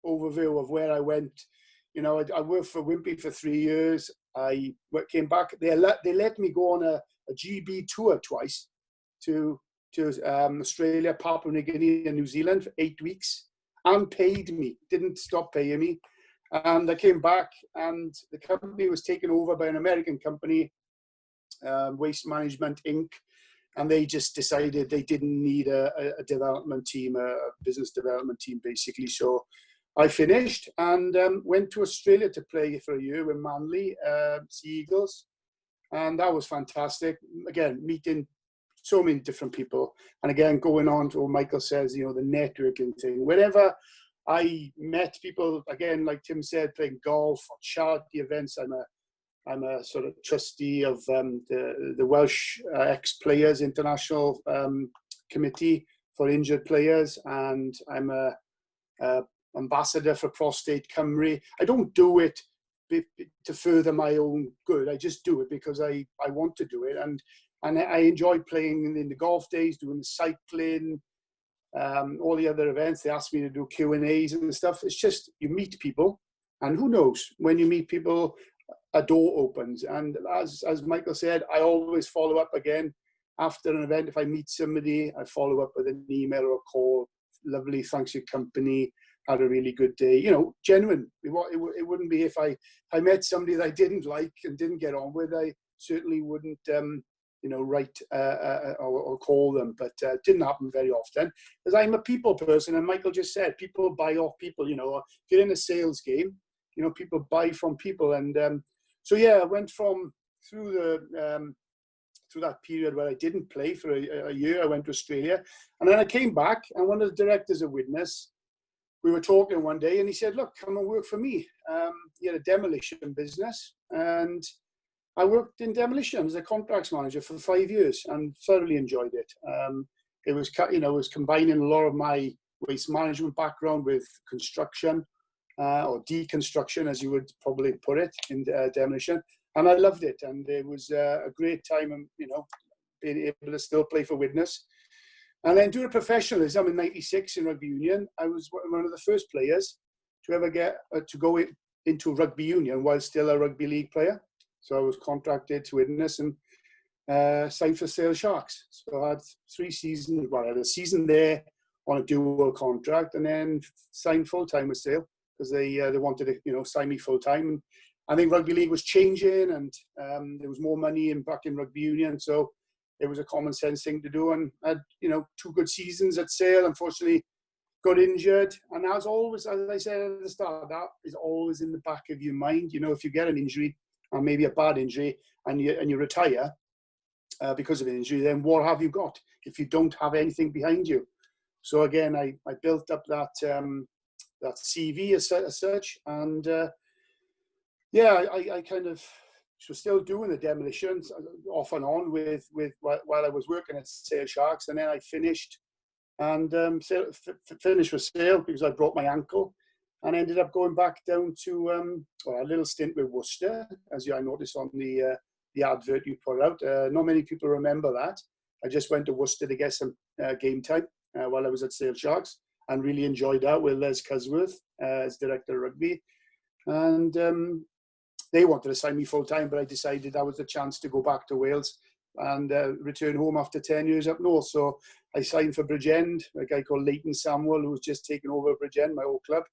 overview of where I went, you know, I worked for Wimpy for 3 years. I came back. They let me go on a GB tour twice to Australia, Papua New Guinea, and New Zealand for 8 weeks, and paid me. Didn't stop paying me. And I came back, and the company was taken over by an American company, Waste Management Inc. And they just decided they didn't need a development team, a business development team, basically. So I finished and went to Australia to play for a year with Manly Sea Eagles. And that was fantastic. Again, meeting so many different people. And again, going on to what Michael says, you know, the networking thing. Wherever I met people, again, like Tim said, playing golf or charity events, I'm a sort of trustee of the Welsh ex-players international committee for injured players, and I'm a ambassador for Prostate Cymru. I don't do it to further my own good. I just do it because I want to do it, and I enjoy playing in the golf days, doing the cycling, all the other events. They ask me to do Q&As and stuff. It's just, you meet people, and who knows, when you meet people, a door opens. And as Michael said, I always follow up again after an event. If I meet somebody, I follow up with an email or a call. Lovely, thanks for your company, had a really good day. You know, genuine. It wouldn't be if I met somebody that I didn't like and didn't get on with, I certainly wouldn't you know, write or call them. But it didn't happen very often, because I'm a people person, and Michael just said, people buy off people. You know, if you're in a sales game, you know, people buy from people. And so yeah, I went through that period where I didn't play for a year. I went to Australia, and then I came back, and one of the directors of Widnes we were talking one day, and he said, "Look, come and work for me." He had a demolition business, and I worked in demolition as a contracts manager for 5 years and thoroughly enjoyed it. It was, it was combining a lot of my waste management background with construction, or deconstruction, as you would probably put it, in demolition. And I loved it. And it was a great time, and, being able to still play for Widnes. And then doing professionalism in '96 in rugby union, I was one of the first players to ever get to go into rugby union while still a rugby league player. So I was contracted to Widnes and signed for Sale Sharks. So I had 3 seasons, well, I had a season there on a dual contract, and then signed full-time with Sale because they wanted to, sign me full-time. And I think rugby league was changing, and there was more money back in rugby union. So it was a common sense thing to do. And I had, 2 good seasons at Sale. Unfortunately, got injured. And that was always, as I said at the start, that is always in the back of your mind. If you get an injury, or maybe a bad injury, and you retire because of an injury, then what have you got if you don't have anything behind you? So again, I built up that CV as such, and I kind of was still doing the demolitions off and on with while I was working at Sale Sharks, and then I finished and finished with Sale because I broke my ankle. And ended up going back down to a little stint with Worcester, as I noticed on the advert you put out. Not many people remember that. I just went to Worcester to get some game time while I was at Sale Sharks, and really enjoyed that with Les Cusworth as director of rugby. And they wanted to sign me full time, but I decided that was the chance to go back to Wales and return home after 10 years up north. So I signed for Bridgend, a guy called Leighton Samuel, who was just taken over Bridgend, my old club.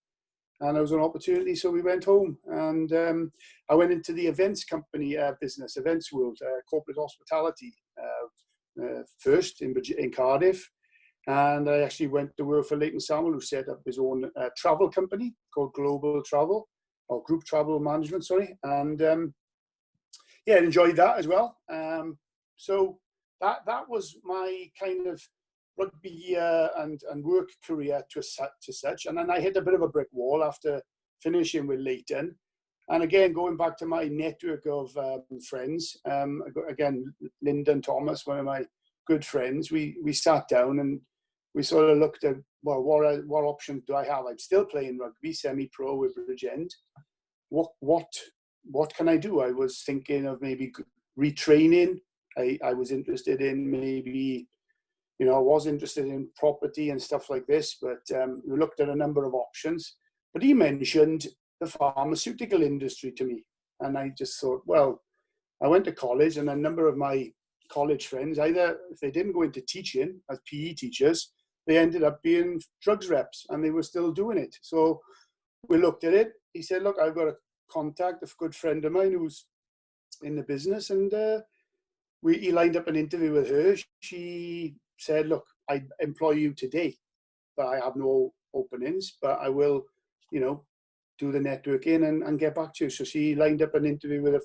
And there was an opportunity, so we went home. And I went into the events company business, events world, corporate hospitality first in Cardiff. And I actually went to work for Leighton Samuel, who set up his own travel company called Global Travel, or Group Travel Management, sorry. And enjoyed that as well. So that was my kind of rugby and work career to such. And then I hit a bit of a brick wall after finishing with Leighton. And again, going back to my network of friends, again, Lyndon Thomas, one of my good friends, we sat down and we sort of looked at, well, what options do I have? I'm still playing rugby, semi-pro with Bridgend. What can I do? I was thinking of maybe retraining. I was interested in maybe, I was interested in property and stuff like this, but we looked at a number of options. But he mentioned the pharmaceutical industry to me. And I just thought, well, I went to college, and a number of my college friends, either if they didn't go into teaching as PE teachers, they ended up being drugs reps, and they were still doing it. So we looked at it. He said, look, I've got a contact, a good friend of mine who's in the business, and he lined up an interview with her. She said, look, I employ you today, but I have no openings, but I will, do the networking and get back to you. So she lined up an interview with a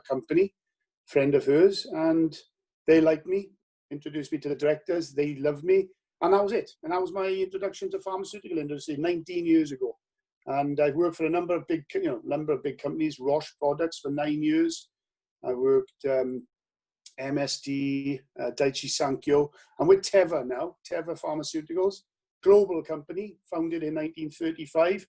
company, friend of hers, and they liked me, introduced me to the directors. They loved me, and that was it. And that was my introduction to pharmaceutical industry 19 years ago. And I've worked for a number of big companies, Roche Products for 9 years. I worked MSD, Daiichi Sankyo. I'm with Teva now, Teva Pharmaceuticals, global company, founded in 1935,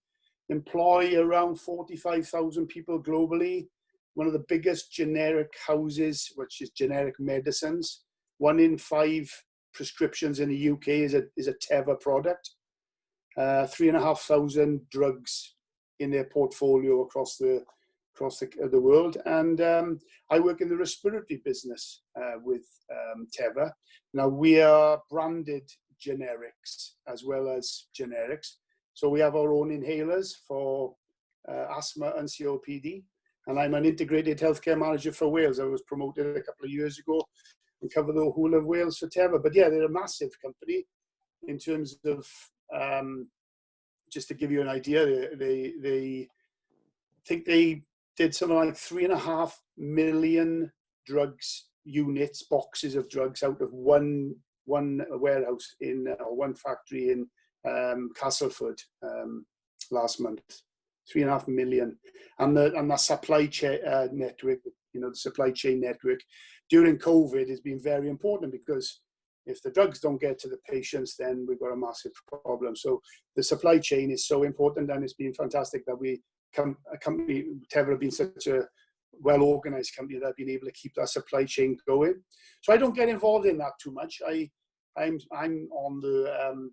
employ around 45,000 people globally, one of the biggest generic houses, which is generic medicines. 1 in 5 prescriptions in the UK is a Teva product. 3,500 drugs in their portfolio across the world. And I work in the respiratory business with Teva. Now, we are branded generics as well as generics. So we have our own inhalers for asthma and COPD. And I'm an integrated healthcare manager for Wales. I was promoted a couple of years ago and cover the whole of Wales for Teva. But yeah, they're a massive company in terms of, just to give you an idea, they think they did something like 3.5 million drugs units, boxes of drugs out of one warehouse or one factory Castleford last month, 3.5 million, and that supply chain network, the supply chain network during COVID has been very important, because if the drugs don't get to the patients, then we've got a massive problem. So the supply chain is so important, and it's been fantastic that a company, Teva, have been such a well-organized company that have been able to keep that supply chain going. So I don't get involved in that too much. I'm on the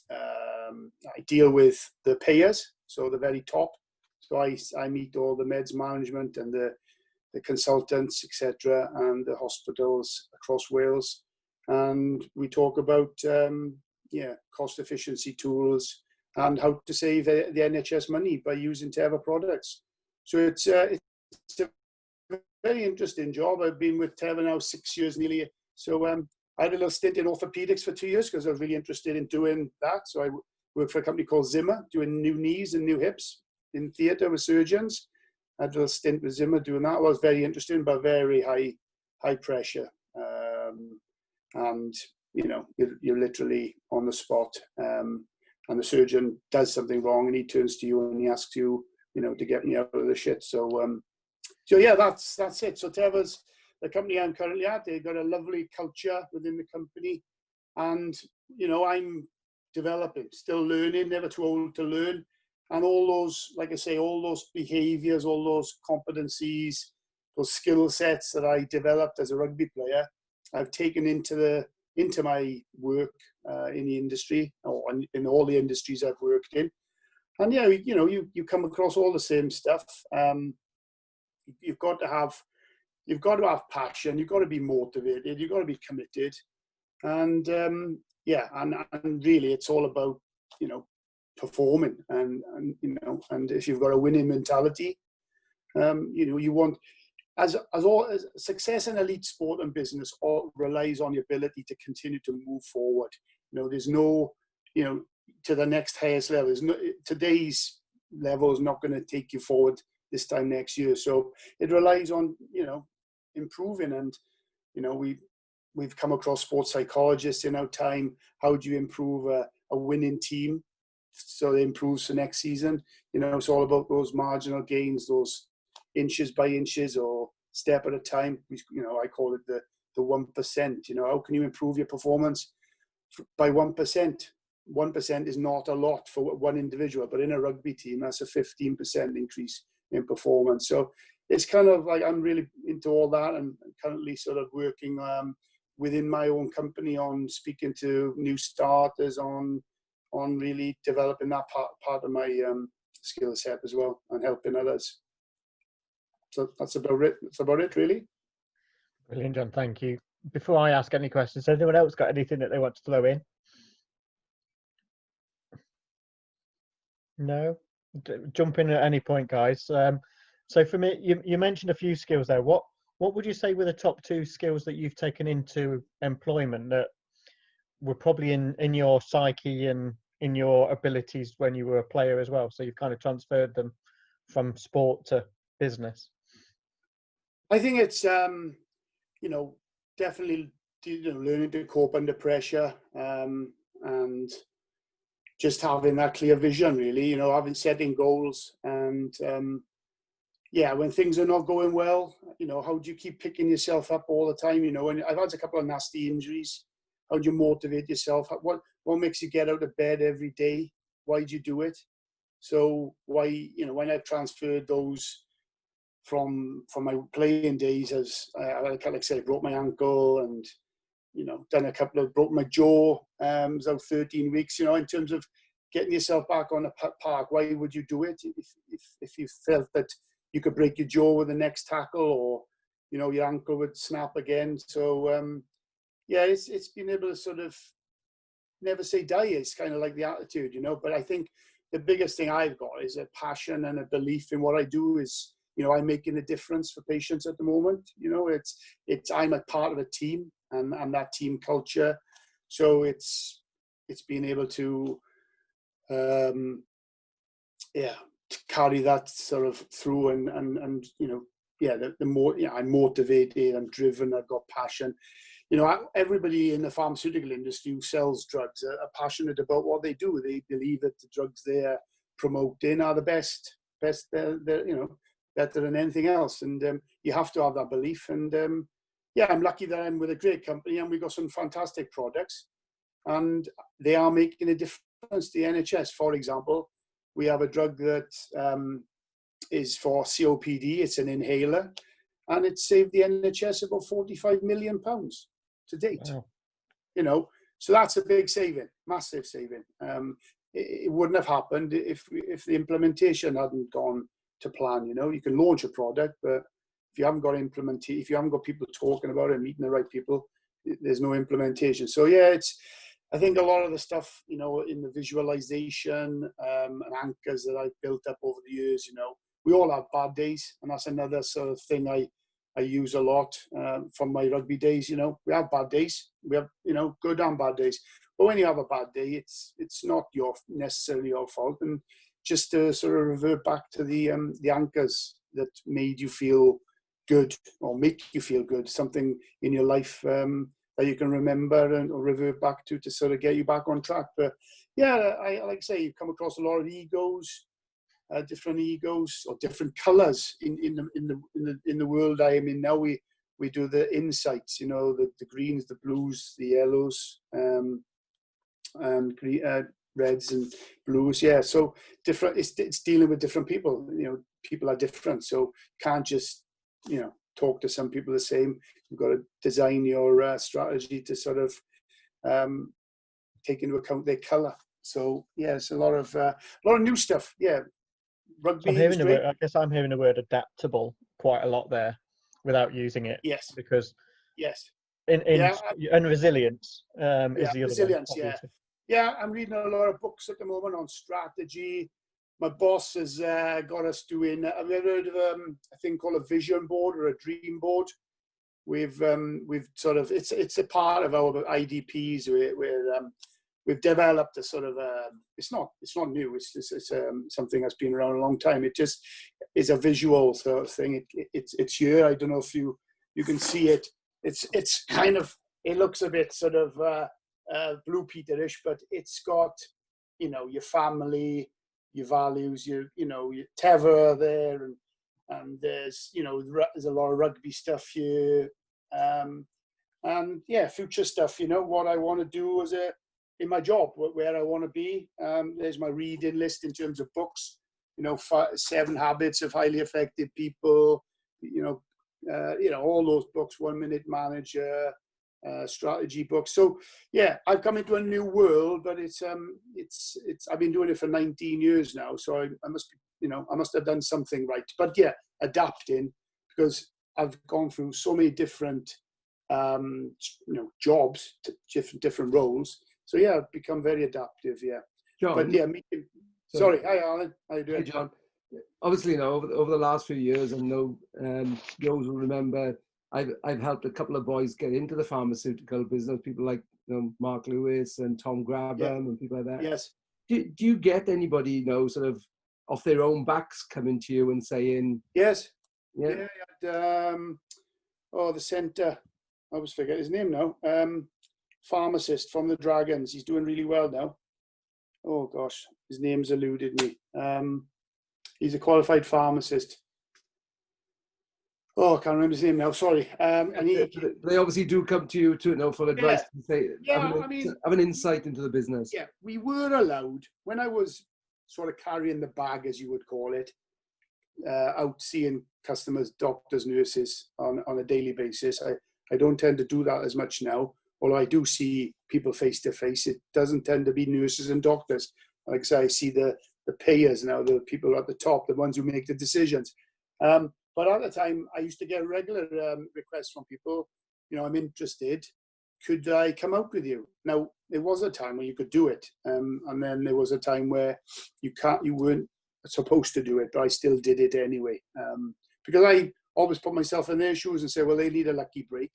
I deal with the payers, so the very top. So I meet all the meds management and the consultants, etc., and the hospitals across Wales, and we talk about cost efficiency tools and how to save the NHS money by using Teva products. So it's a very interesting job. I've been with Teva now 6 years nearly. So I had a little stint in orthopedics for 2 years because I was really interested in doing that. So I worked for a company called Zimmer, doing new knees and new hips in theatre with surgeons. I had a little stint with Zimmer doing that. It was very interesting, but very high pressure. And you're literally on the spot. And the surgeon does something wrong, and he turns to you and he asks you, to get me out of the shit. So yeah, that's it. So Teva's the company I'm currently at. They've got a lovely culture within the company, and I'm developing, still learning, never too old to learn. And all those, like I say, all those behaviours, all those competencies, those skill sets that I developed as a rugby player, I've taken into my work in the industry, or in all the industries I've worked in. And you come across all the same stuff. You've got to have passion. You've got to be motivated. You've got to be committed. And and really, it's all about performing. And if you've got a winning mentality, you want. As success in elite sport and business all relies on the ability to continue to move forward. There's no, to the next highest level. Today's level is not going to take you forward this time next year. So it relies on, improving. And, we've come across sports psychologists in our time. How do you improve a winning team so it improves for next season? It's all about those marginal gains, those inches by inches or step at a time. I call it the 1%. How can you improve your performance by 1%? 1% is not a lot for one individual, but in a rugby team, that's a 15% increase in performance. So it's kind of like I'm really into all that, and currently sort of working within my own company on speaking to new starters on really developing that part of my skill set as well, and helping others. So that's about it. That's about it, really. Brilliant, John. Thank you. Before I ask any questions, has anyone else got anything that they want to throw in? No? Jump in at any point, guys. So for me, you mentioned a few skills there. What would you say were the top 2 skills that you've taken into employment that were probably in your psyche and in your abilities when you were a player as well? So you've kind of transferred them from sport to business. I think it's, definitely, learning to cope under pressure, and just having that clear vision, really, having setting goals. And, when things are not going well, how do you keep picking yourself up all the time? And I've had a couple of nasty injuries. How do you motivate yourself? What makes you get out of bed every day? Why do you do it? So why, when I've transferred those from my playing days, as like I said, I broke my ankle and done a couple of broke my jaw. Was out 13 weeks. In terms of getting yourself back on the park, why would you do it if you felt that you could break your jaw with the next tackle, or your ankle would snap again? So it's being able to sort of never say die. It's kind of like the attitude, But I think the biggest thing I've got is a passion and a belief in what I do. Is I'm making a difference for patients at the moment. It's I'm a part of a team and that team culture. So it's being able to carry that sort of through and the more I'm motivated, I'm driven, I've got passion. you know, everybody in the pharmaceutical industry who sells drugs are passionate about what they do. They believe that the drugs they're promoting are the best, you know, better than anything else. And you have to have that belief. And yeah, I'm lucky that I'm with a great company and we've got some fantastic products. And they are making a difference to the NHS. For example, we have a drug that is for COPD. It's an inhaler. And it saved the NHS about £45 million to date. Wow. You know, so that's a big saving, massive saving. It wouldn't have happened if the implementation hadn't gone to plan. You know, you can launch a product, but if you haven't got if you haven't got people talking about it and meeting the right people, there's no implementation. So yeah, I think a lot of the stuff, you know, in the visualization and anchors that I've built up over the years, you know, we all have bad days, and that's another sort of thing I use a lot from my rugby days. You know, we have bad days. We have, you know, good and bad days. But when you have a bad day, it's not necessarily your fault. And just to sort of revert back to the anchors that made you feel good or make you feel good, something in your life that you can remember and or revert back to sort of get you back on track. But yeah, I like I say, you come across a lot of egos. Different egos or different colours in the world I am in now. We do the insights, you know, the greens, the blues, the yellows, and reds and blues. Yeah, so different. It's dealing with different people. You know, people are different, so you can't just, you know, talk to some people the same. You've got to design your strategy to sort of take into account their colour. So yeah, it's a lot of new stuff. Yeah. Rugby I guess I'm hearing the word adaptable quite a lot there without using it. Yes. Because yes. And resilience is the other resilience, one. Obviously. Yeah, I'm reading a lot of books at the moment on strategy. My boss has got us doing, have you ever heard of a thing called a vision board or a dream board? We've sort of, it's a part of our IDPs where we've developed a sort of it's not new. It's something that's been around a long time. It just is a visual sort of thing. It's here. I don't know if you can see it. It's kind of, it looks a bit sort of Blue Peter-ish, but it's got, you know, your family, your values, your Teva there, and there's, you know, there's a lot of rugby stuff here, and yeah, future stuff. You know, what I want to do in my job, where I want to be. There's my reading list in terms of books, you know, 7 Habits of Highly Effective People, you know, all those books, 1 Minute Manager, strategy books. So yeah, I've come into a new world, but it's I've been doing it for 19 years now. So I must, you know, I must have done something right. But yeah, adapting, because I've gone through so many different, you know, jobs, different roles. So yeah, I've become very adaptive. Yeah, John. But yeah, sorry. Hi, Alan. How you doing? Hey, John. Obviously, you know, over the last few years, I know you always will remember, I've helped a couple of boys get into the pharmaceutical business. People like, you know, Mark Lewis and Tom Grabham and people like that. Yes. Do you get anybody, you know, sort of off their own backs coming to you and saying? Yes. Yeah. The centre. I always forget his name now. Pharmacist from the Dragons. He's doing really well now. Oh gosh, his name's eluded me. He's a qualified pharmacist. Oh, I can't remember his name now. Sorry. And they obviously do come to you to know for advice. Yeah. Have an insight into the business. Yeah, we were allowed, when I was sort of carrying the bag, as you would call it, out seeing customers, doctors, nurses on a daily basis. I don't tend to do that as much now. Although I do see people face to face, it doesn't tend to be nurses and doctors. Like I say, I see the payers now, the people at the top, the ones who make the decisions. But at the time, I used to get regular requests from people, you know, I'm interested. Could I come out with you? Now, there was a time where you could do it. And then there was a time where you weren't supposed to do it, but I still did it anyway. Because I always put myself in their shoes and say, well, they need a lucky break.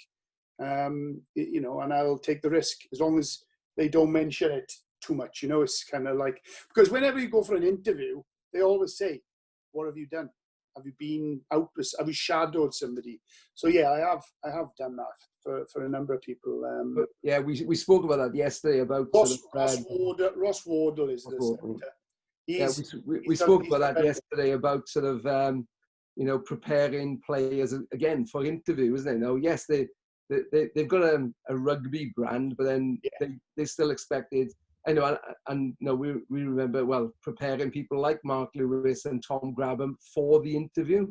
You know, and I'll take the risk as long as they don't mention it too much. You know, it's kind of like, because whenever you go for an interview, they always say, what have you done? Have you been out? Have you shadowed somebody? So yeah, I have done that for a number of people. But yeah, we spoke about that yesterday about Ross Wardle is the centre. Yeah, we spoke about that yesterday about sort of preparing players again for interview, isn't it? No, yes, they've got a rugby brand, but then they still expected. I know, and we remember preparing people like Mark Lewis and Tom Grabham for the interview.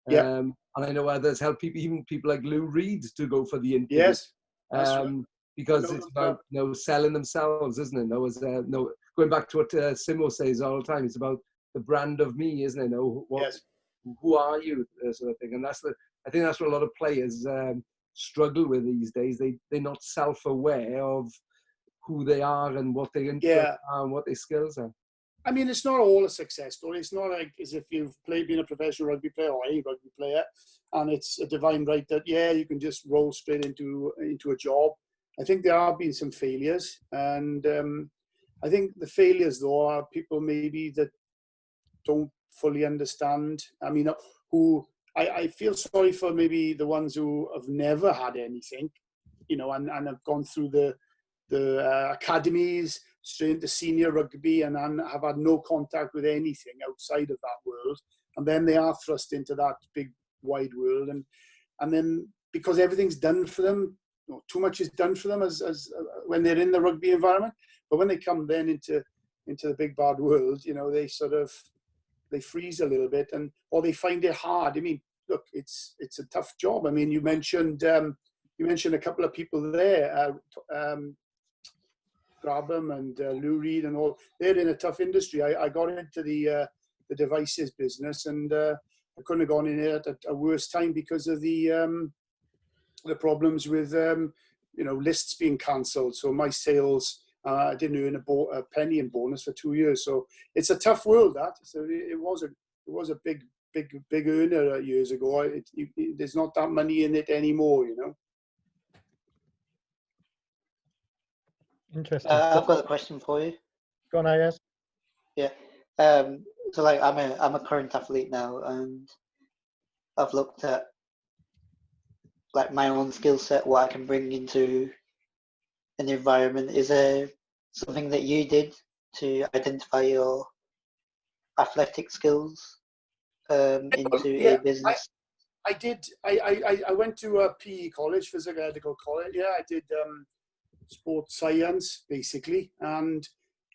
Yeah. And I know others help even people like Lou Reed to go for the interview. Yes. That's right. Because it's about selling themselves, isn't it? Going back to what Simo says all the time, it's about the brand of me, isn't it? Who are you, sort of thing. And I think that's what a lot of players struggle with these days. They're not self-aware of who they are and what they are and what their skills are. I mean, it's not all a success story. It's not like as if you've been a professional rugby player or any rugby player, and it's a divine right that you can just roll straight into a job. I think there have been some failures, and I think the failures though are people maybe that don't fully understand. I mean, I feel sorry for maybe the ones who have never had anything, and have gone through the academies, straight into senior rugby, and have had no contact with anything outside of that world, and then they are thrust into that big wide world, and then because everything's done for them, too much is done for them as when they're in the rugby environment, but when they come then into the big bad world, they freeze a little bit, or they find it hard. I mean, look, it's a tough job. I mean, you mentioned a couple of people there. Grabham and Lou Reed and all, they're in a tough industry. I got into the devices business, and I couldn't have gone in here at a worse time because of the problems with lists being cancelled. So my sales, I didn't earn a penny in bonus for 2 years. So it's a tough world, that. So it was a big earner years ago. There's not that money in it anymore, Interesting. I've got a question for you. Go on, Ayaz. Yeah. So I'm a current athlete now, and I've looked at my own skill set, what I can bring into an environment. Is there something that you did to identify your athletic skills into a business? I did. I went to a PE college, physical medical college. Yeah, I did sports science basically, and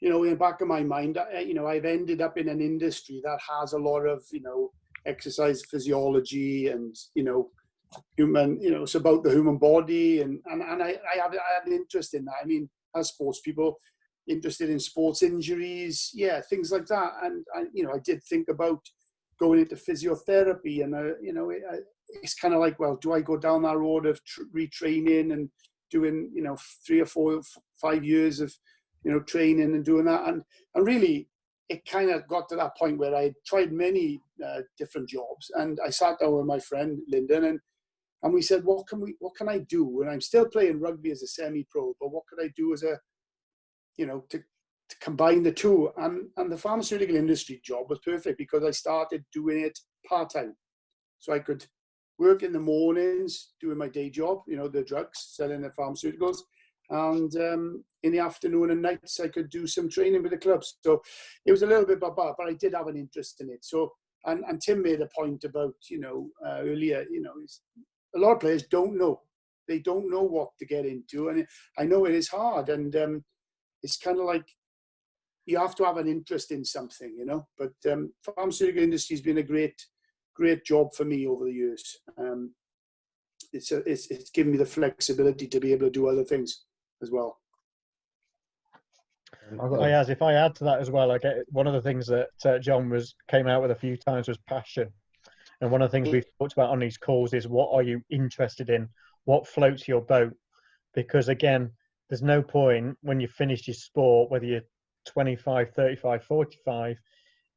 in the back of my mind, I've ended up in an industry that has a lot of exercise physiology and human. It's about the human body, and I had an interest in that. I mean, as sports people, interested in sports injuries, things like that, and I did think about going into physiotherapy, and it's kind of like, well, do I go down that road of retraining and doing 3 or 4 or 5 years of training and doing that, and really it kind of got to that point where I tried many different jobs, and I sat down with my friend Lyndon, and we said, what can I do? And I'm still playing rugby as a semi-pro, but what could I do as a to combine the two? And the pharmaceutical industry job was perfect because I started doing it part-time, so I could work in the mornings doing my day job, the drugs, selling the pharmaceuticals, and in the afternoon and nights I could do some training with the clubs. So it was a little bit but I did have an interest in it. So and Tim made a point about earlier, a lot of players don't know. They don't know what to get into, and I know it is hard, and it's kind of like you have to have an interest in something, But pharmaceutical industry has been a great job for me over the years. It's given me the flexibility to be able to do other things as well. If I add to that as well, I get one of the things that John came out with a few times was passion, and one of the things we've talked about on these calls is what are you interested in, what floats your boat, because again, there's no point when you finish your sport, whether you're 25, 35, 45,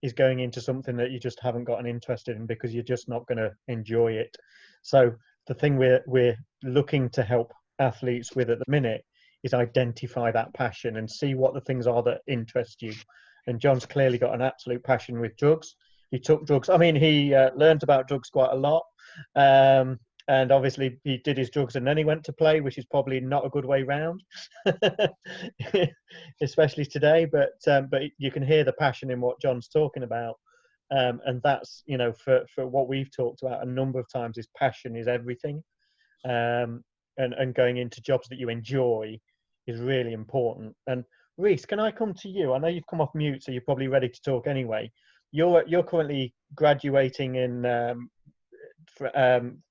is going into something that you just haven't got an interest in, because you're just not going to enjoy it. So the thing we're looking to help athletes with at the minute is identify that passion and see what the things are that interest you. And John's clearly got an absolute passion with drugs. He took drugs. I mean, he learned about drugs quite a lot. and obviously he did his drugs and then he went to play, which is probably not a good way round, especially today. But you can hear the passion in what John's talking about, and that's, you know, for what we've talked about a number of times, is passion is everything, and going into jobs that you enjoy is really important. And Reese, can I come to you? I know you've come off mute, so you're probably ready to talk anyway. You're currently graduating in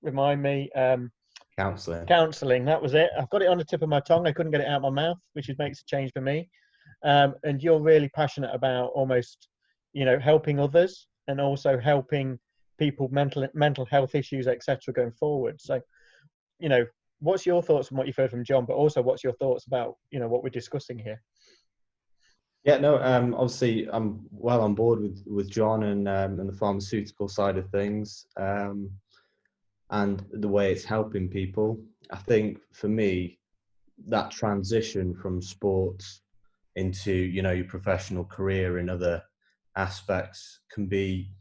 remind me. Counselling. That was it. I've got it on the tip of my tongue. I couldn't get it out of my mouth, which makes a change for me. And you're really passionate about almost, you know, helping others and also helping people mental health issues, etc. going forward. So, you know, what's your thoughts on what you've heard from John, but also what's your thoughts about, you know, what we're discussing here? Yeah, no, obviously I'm well on board with John and the pharmaceutical side of things, and the way it's helping people. I think for me, that transition from sports into, you know, your professional career in other aspects can be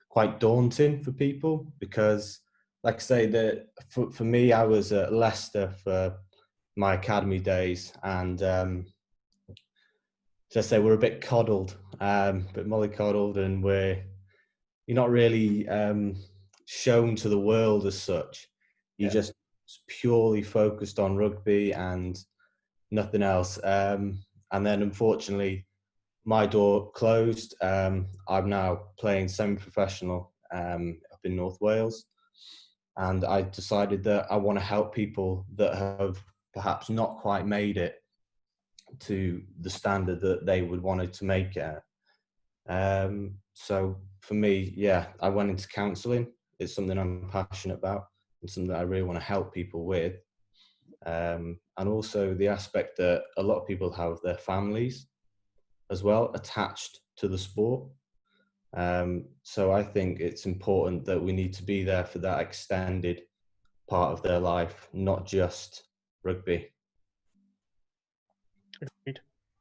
quite daunting for people, because, like I say, that for me, I was at Leicester for my academy days, and just say we're a bit coddled, a bit mollycoddled, and you're not really shown to the world as such. You're just purely focused on rugby and nothing else. And then unfortunately, my door closed. I'm now playing semi-professional up in North Wales, and I decided that I want to help people that have perhaps not quite made it to the standard that they would want it to make it. So for me, yeah, I went into counselling. It's something I'm passionate about and something that I really want to help people with. And also the aspect that a lot of people have their families as well attached to the sport. So I think it's important that we need to be there for that extended part of their life, not just rugby.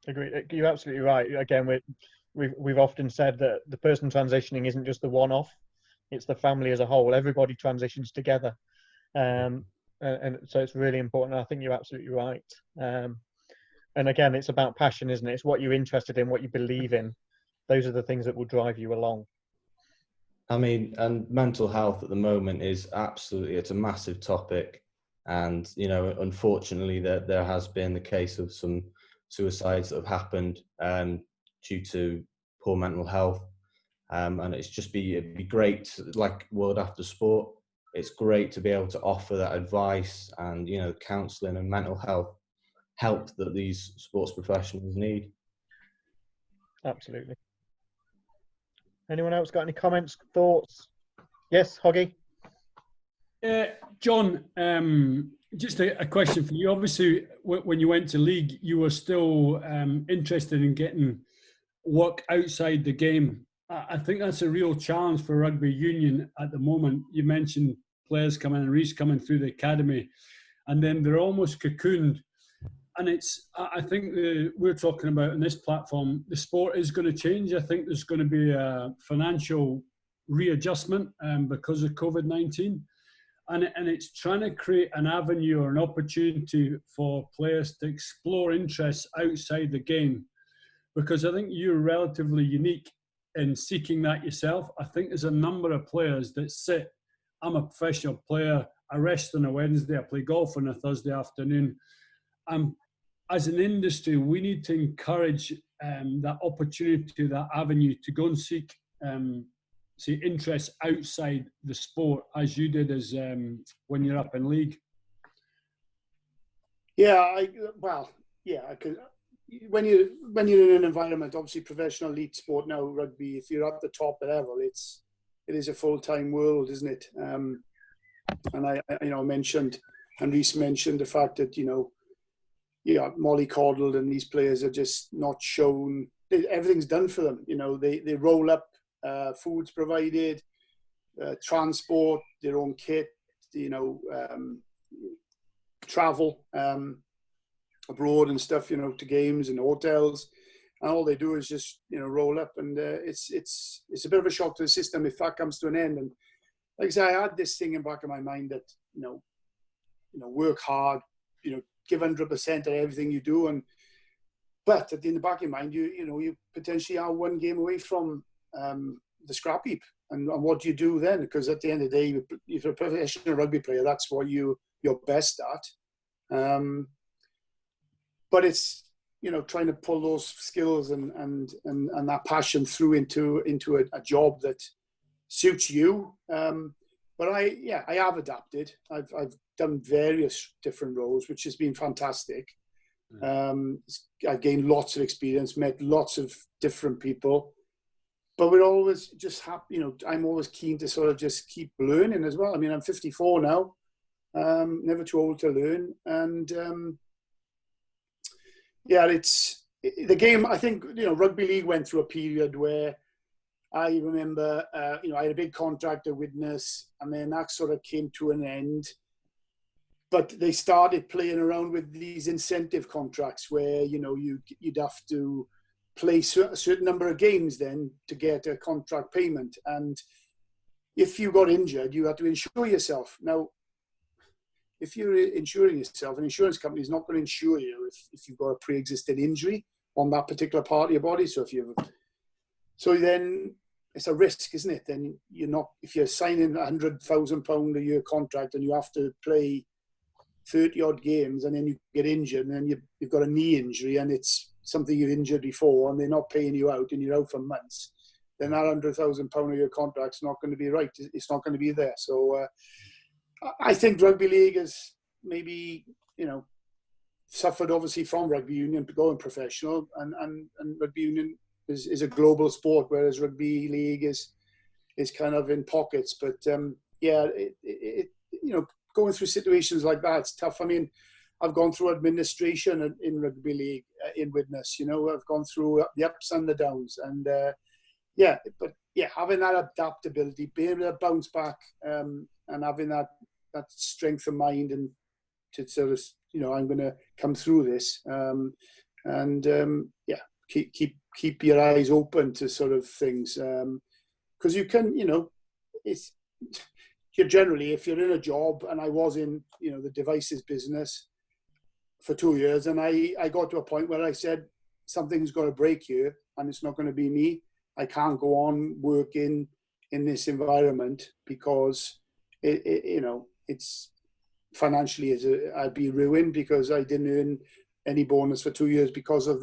Agreed. You're absolutely right. Again, we've often said that the person transitioning isn't just the one-off; it's the family as a whole. Everybody transitions together, and so it's really important. I think you're absolutely right. And again, it's about passion, isn't it? It's what you're interested in, what you believe in. Those are the things that will drive you along. I mean, and mental health at the moment is it's a massive topic, and you know, unfortunately, there has been the case of some suicides that have happened due to poor mental health, and it'd be great, like World After Sport, it's great to be able to offer that advice and, you know, counselling and mental health help that these sports professionals need. Absolutely. Anyone else got any comments, thoughts? Yes, Hoggy? John, just a question for you. Obviously, when you went to league, you were still interested in getting work outside the game. I think that's a real challenge for rugby union at the moment. You mentioned players coming and Reece coming through the academy, and then they're almost cocooned. And I think we're talking about on this platform, the sport is going to change. I think there's going to be a financial readjustment because of COVID-19. And it's trying to create an avenue or an opportunity for players to explore interests outside the game. Because I think you're relatively unique in seeking that yourself. I think there's a number of players that I'm a professional player, I rest on a Wednesday, I play golf on a Thursday afternoon. As an industry, we need to encourage that opportunity, that avenue to go and seek interests outside the sport, as you did as when you're up in league. Yeah, because when you're in an environment, obviously professional elite sport now, rugby, if you're at the top level, it is a full-time world, isn't it? And I mentioned, and Reece mentioned the fact that, mollycoddled, and these players are just not shown. Everything's done for them. They roll up, food's provided, transport, their own kit, travel abroad and stuff, to games and hotels, and all they do is just roll up, and it's a bit of a shock to the system if that comes to an end. And like I say, I had this thing in the back of my mind that, work hard, give 100% of everything you do. But in the back of your mind, you potentially are one game away from the scrap heap. And what do you do then? Because at the end of the day, if you're a professional rugby player, that's what you're best at. But it's, trying to pull those skills and that passion through into a job that suits you. But I have adapted. I've done various different roles, which has been fantastic. I've gained lots of experience, met lots of different people. But we're always just happy, I'm always keen to sort of just keep learning as well. I mean, I'm 54 now, never too old to learn. And it's the game. I think, rugby league went through a period where I remember, I had a big contract at Widnes, and then that sort of came to an end. But they started playing around with these incentive contracts where, you'd have to play a certain number of games then to get a contract payment. And if you got injured, you had to insure yourself. Now, if you're insuring yourself, an insurance company is not going to insure you if you've got a pre-existing injury on that particular part of your body. So then it's a risk, isn't it? Then if you're signing £100,000 a year contract and you have to play 30 odd games and then you get injured and then you've got a knee injury and it's something you've injured before and they're not paying you out and you're out for months, then that £100,000 a year contract's not going to be right. It's not going to be there. So I think rugby league has maybe, suffered obviously from rugby union going professional, and rugby union is a global sport, whereas rugby league is kind of in pockets. But going through situations like that, it's tough. I mean, I've gone through administration in rugby league in Widnes. I've gone through the ups and the downs, and having that adaptability, being able to bounce back, and having that strength of mind, and to sort of, I'm going to come through this, keep your eyes open to sort of things, because you can, you're generally, if you're in a job, and I was in, the devices business for 2 years, and I got to a point where I said, something's got to break here, and it's not going to be me. I can't go on working in this environment because it's financially I'd be ruined, because I didn't earn any bonus for 2 years because of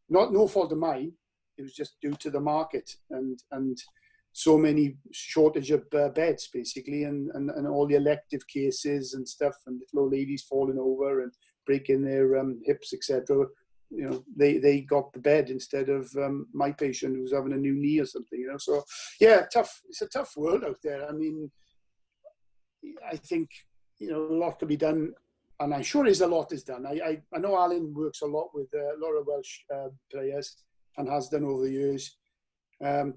no fault of mine. It was just due to the market and so many shortage of beds, basically, and all the elective cases and stuff, and little old ladies falling over and breaking their hips, etc. They got the bed instead of my patient who was having a new knee or something. So tough. It's a tough world out there. I mean, I think a lot to be done, and I'm sure a lot is done. I know Alan works a lot with a lot of Welsh players and has done over the years,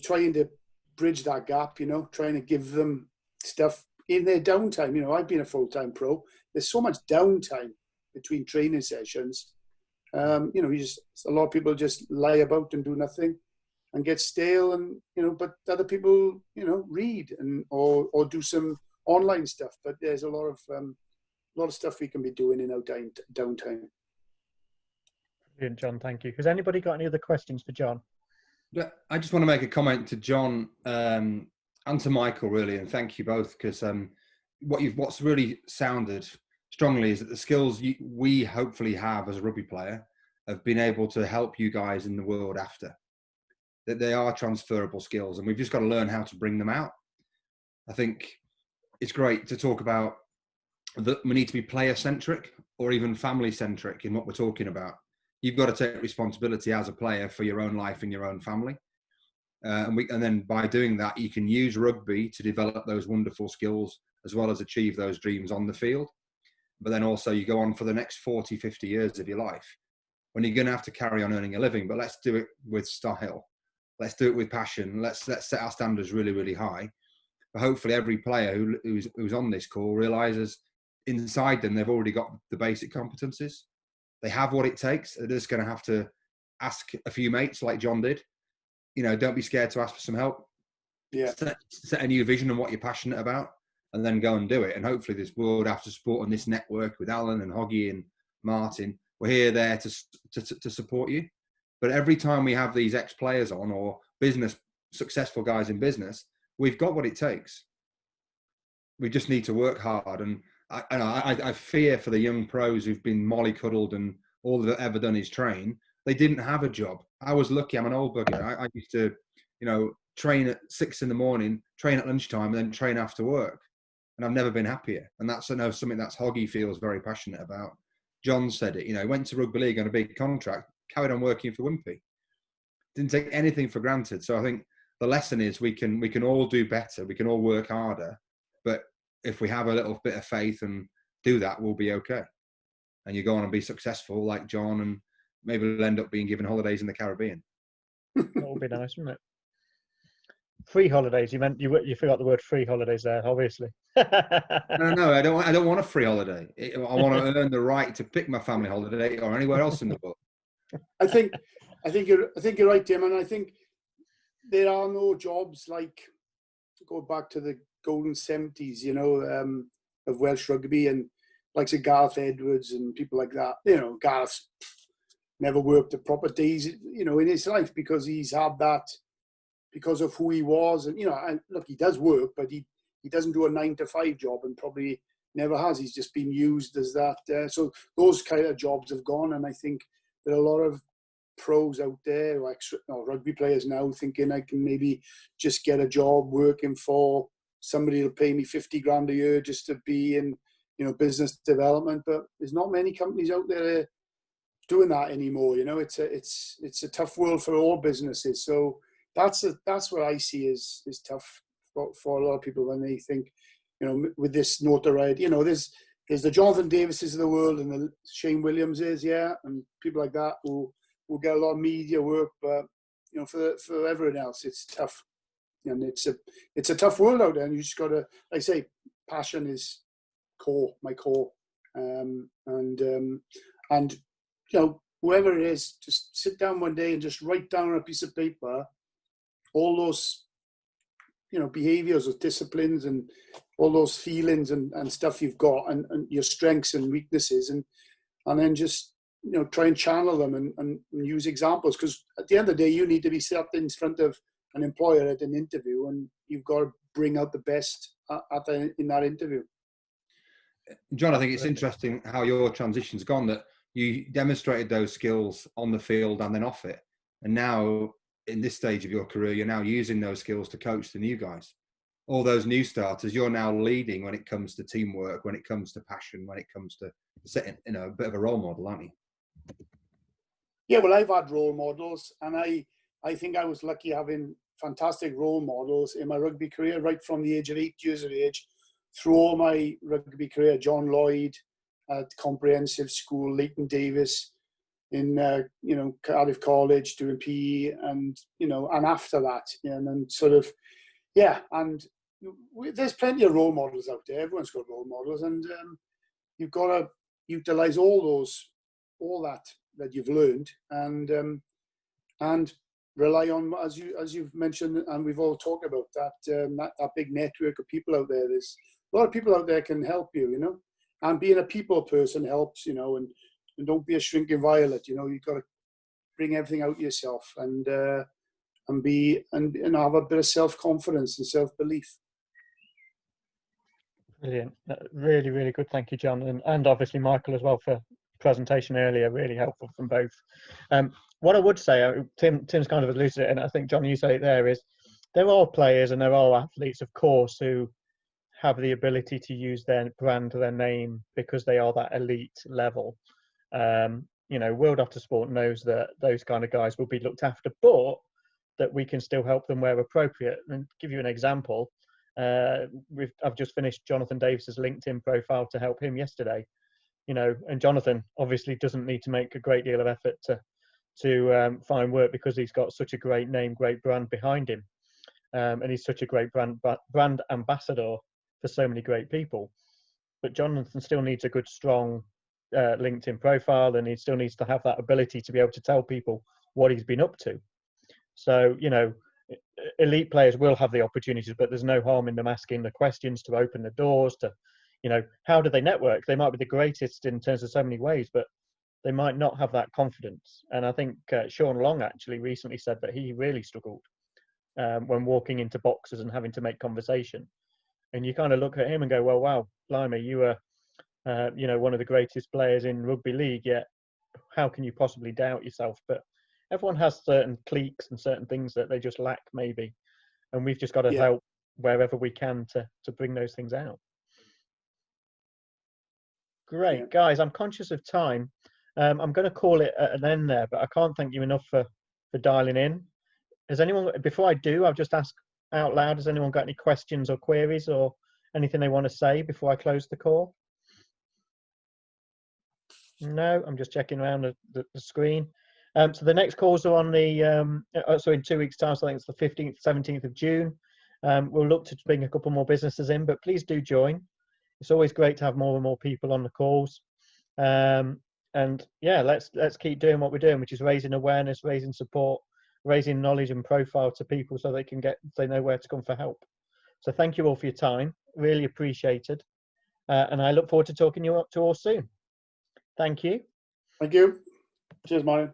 trying to bridge that gap. Trying to give them stuff in their downtime. I've been a full-time pro. There's so much downtime between training sessions. A lot of people just lie about and do nothing and get stale, and but other people read or do some online stuff. But there's a lot of stuff we can be doing in our downtime. Brilliant, John. Thank you. Has anybody got any other questions for John? Yeah, I just want to make a comment to John and to Michael, really, and thank you both, because what's really sounded strongly is that the skills we hopefully have as a rugby player have been able to help you guys in the world after. That they are transferable skills, and we've just got to learn how to bring them out. I think it's great to talk about that we need to be player-centric or even family-centric in what we're talking about. You've got to take responsibility as a player for your own life and your own family. And then by doing that, you can use rugby to develop those wonderful skills as well as achieve those dreams on the field. But then also you go on for the next 40, 50 years of your life when you're going to have to carry on earning a living. But let's do it with style. Let's do it with passion. Let's set our standards really, really high. But hopefully every player who's on this call realizes inside them they've already got the basic competencies. They have what it takes. They're just going to have to ask a few mates like John did. Don't be scared to ask for some help. Yeah. Set a new vision on what you're passionate about, and then go and do it. And hopefully this World After Sport and this network with Alan and Hoggy and Martin, we're here there to support you. But every time we have these ex-players on, or successful guys in business, we've got what it takes. We just need to work hard. And I fear for the young pros who've been mollycoddled and all they've ever done is train. They didn't have a job. I was lucky. I'm an old bugger. I used to, train at 6 a.m, train at lunchtime, and then train after work. And I've never been happier. And that's something that's Hoggy feels very passionate about. John said it. He went to rugby league on a big contract, carried on working for Wimpy. Didn't take anything for granted. So I think the lesson is we can all do better. We can all work harder. But if we have a little bit of faith and do that, we'll be okay. And you go on and be successful like John, and maybe we'll end up being given holidays in the Caribbean. That would be nice, wouldn't it? Free holidays. You meant you forgot the word free holidays there, obviously. No, I don't want a free holiday. I want to earn the right to pick my family holiday or anywhere else in the world. I think you're right, Tim, and I think there are no jobs like, go back to the golden 70s, of Welsh rugby, and like say Gareth Edwards and people like that. Gareth never worked a proper days, in his life, because he's had that, because of who he was, and and look, he does work, but he doesn't do a 9-to-5 job, and probably never has. He's just been used as that. So those kind of jobs have gone, and I think there are a lot of pros out there, like rugby players now, thinking I can maybe just get a job working for somebody who'll pay me 50 grand a year just to be in, business development. But there's not many companies out there doing that anymore. It's a tough world for all businesses. So that's what I see is tough for a lot of people when they think, with this notoriety. There's the Jonathan Davises of the world and the Shane Williamses, and people like that who will get a lot of media work, but for everyone else, it's tough, and it's a tough world out there. And you just got to, like I say, passion is my core, and whoever it is, just sit down one day and just write down on a piece of paper all those behaviors or disciplines and all those feelings and stuff you've got, and your strengths and weaknesses, and then just try and channel them and use examples, because at the end of the day, you need to be sat in front of an employer at an interview, and you've got to bring out the best in that interview. John, I think it's interesting how your transition's gone, that you demonstrated those skills on the field and then off it, and now in this stage of your career, you're now using those skills to coach the new guys. All those new starters, you're now leading when it comes to teamwork, when it comes to passion, when it comes to setting, a bit of a role model, aren't you? Yeah, well, I've had role models, and I think I was lucky having fantastic role models in my rugby career, right from the age of 8 years of age, through all my rugby career. John Lloyd at Comprehensive School, Leighton Davis in Cardiff College doing PE, and and after that, and then sort of, and there's plenty of role models out there. Everyone's got role models, and you've got to utilize all that you've learned, and rely on, as you've mentioned, and we've all talked about that big network of people out there. There's a lot of people out there can help you, and being a people person helps, and don't be a shrinking violet. You've got to bring everything out yourself, and have a bit of self-confidence and self-belief. Brilliant. Really, really good. Thank you, John. And obviously Michael as well for presentation earlier. Really helpful from both. What I would say, Tim's kind of alluded to it, and I think, John, you say it there, is there are players and there are athletes, of course, who have the ability to use their brand, their name, because they are that elite level. World After Sport knows that those kind of guys will be looked after, but that we can still help them where appropriate. And give you an example, I've just finished Jonathan Davis's LinkedIn profile to help him yesterday. And Jonathan obviously doesn't need to make a great deal of effort to find work, because he's got such a great name, great brand behind him, and he's such a great brand ambassador for so many great people. But Jonathan still needs a good, strong LinkedIn profile, and he still needs to have that ability to be able to tell people what he's been up to. So elite players will have the opportunities, but there's no harm in them asking the questions to open the doors to, how do they network? They might be the greatest in terms of so many ways, but they might not have that confidence. And I think Sean Long actually recently said that he really struggled when walking into boxes and having to make conversation. And you kind of look at him and go, well, wow, blimey, you were, one of the greatest players in rugby league, yet how can you possibly doubt yourself? But everyone has certain cliques and certain things that they just lack maybe. And we've just got to help wherever we can to bring those things out. Great, guys, I'm conscious of time. I'm going to call it an end there, but I can't thank you enough for dialing in. Has anyone, before I do, I'll just ask out loud, has anyone got any questions or queries or anything they want to say before I close the call? No, I'm just checking around the screen. So the next calls are on the, in 2 weeks' time, so I think it's the 15th, 17th of June. We'll look to bring a couple more businesses in, but please do join. It's always great to have more and more people on the calls. And yeah, let's keep doing what we're doing, which is raising awareness, raising support, raising knowledge and profile to people so they know where to come for help. So thank you all for your time. Really appreciated. And I look forward to talking to you all soon. Thank you. Thank you. Cheers, Martin.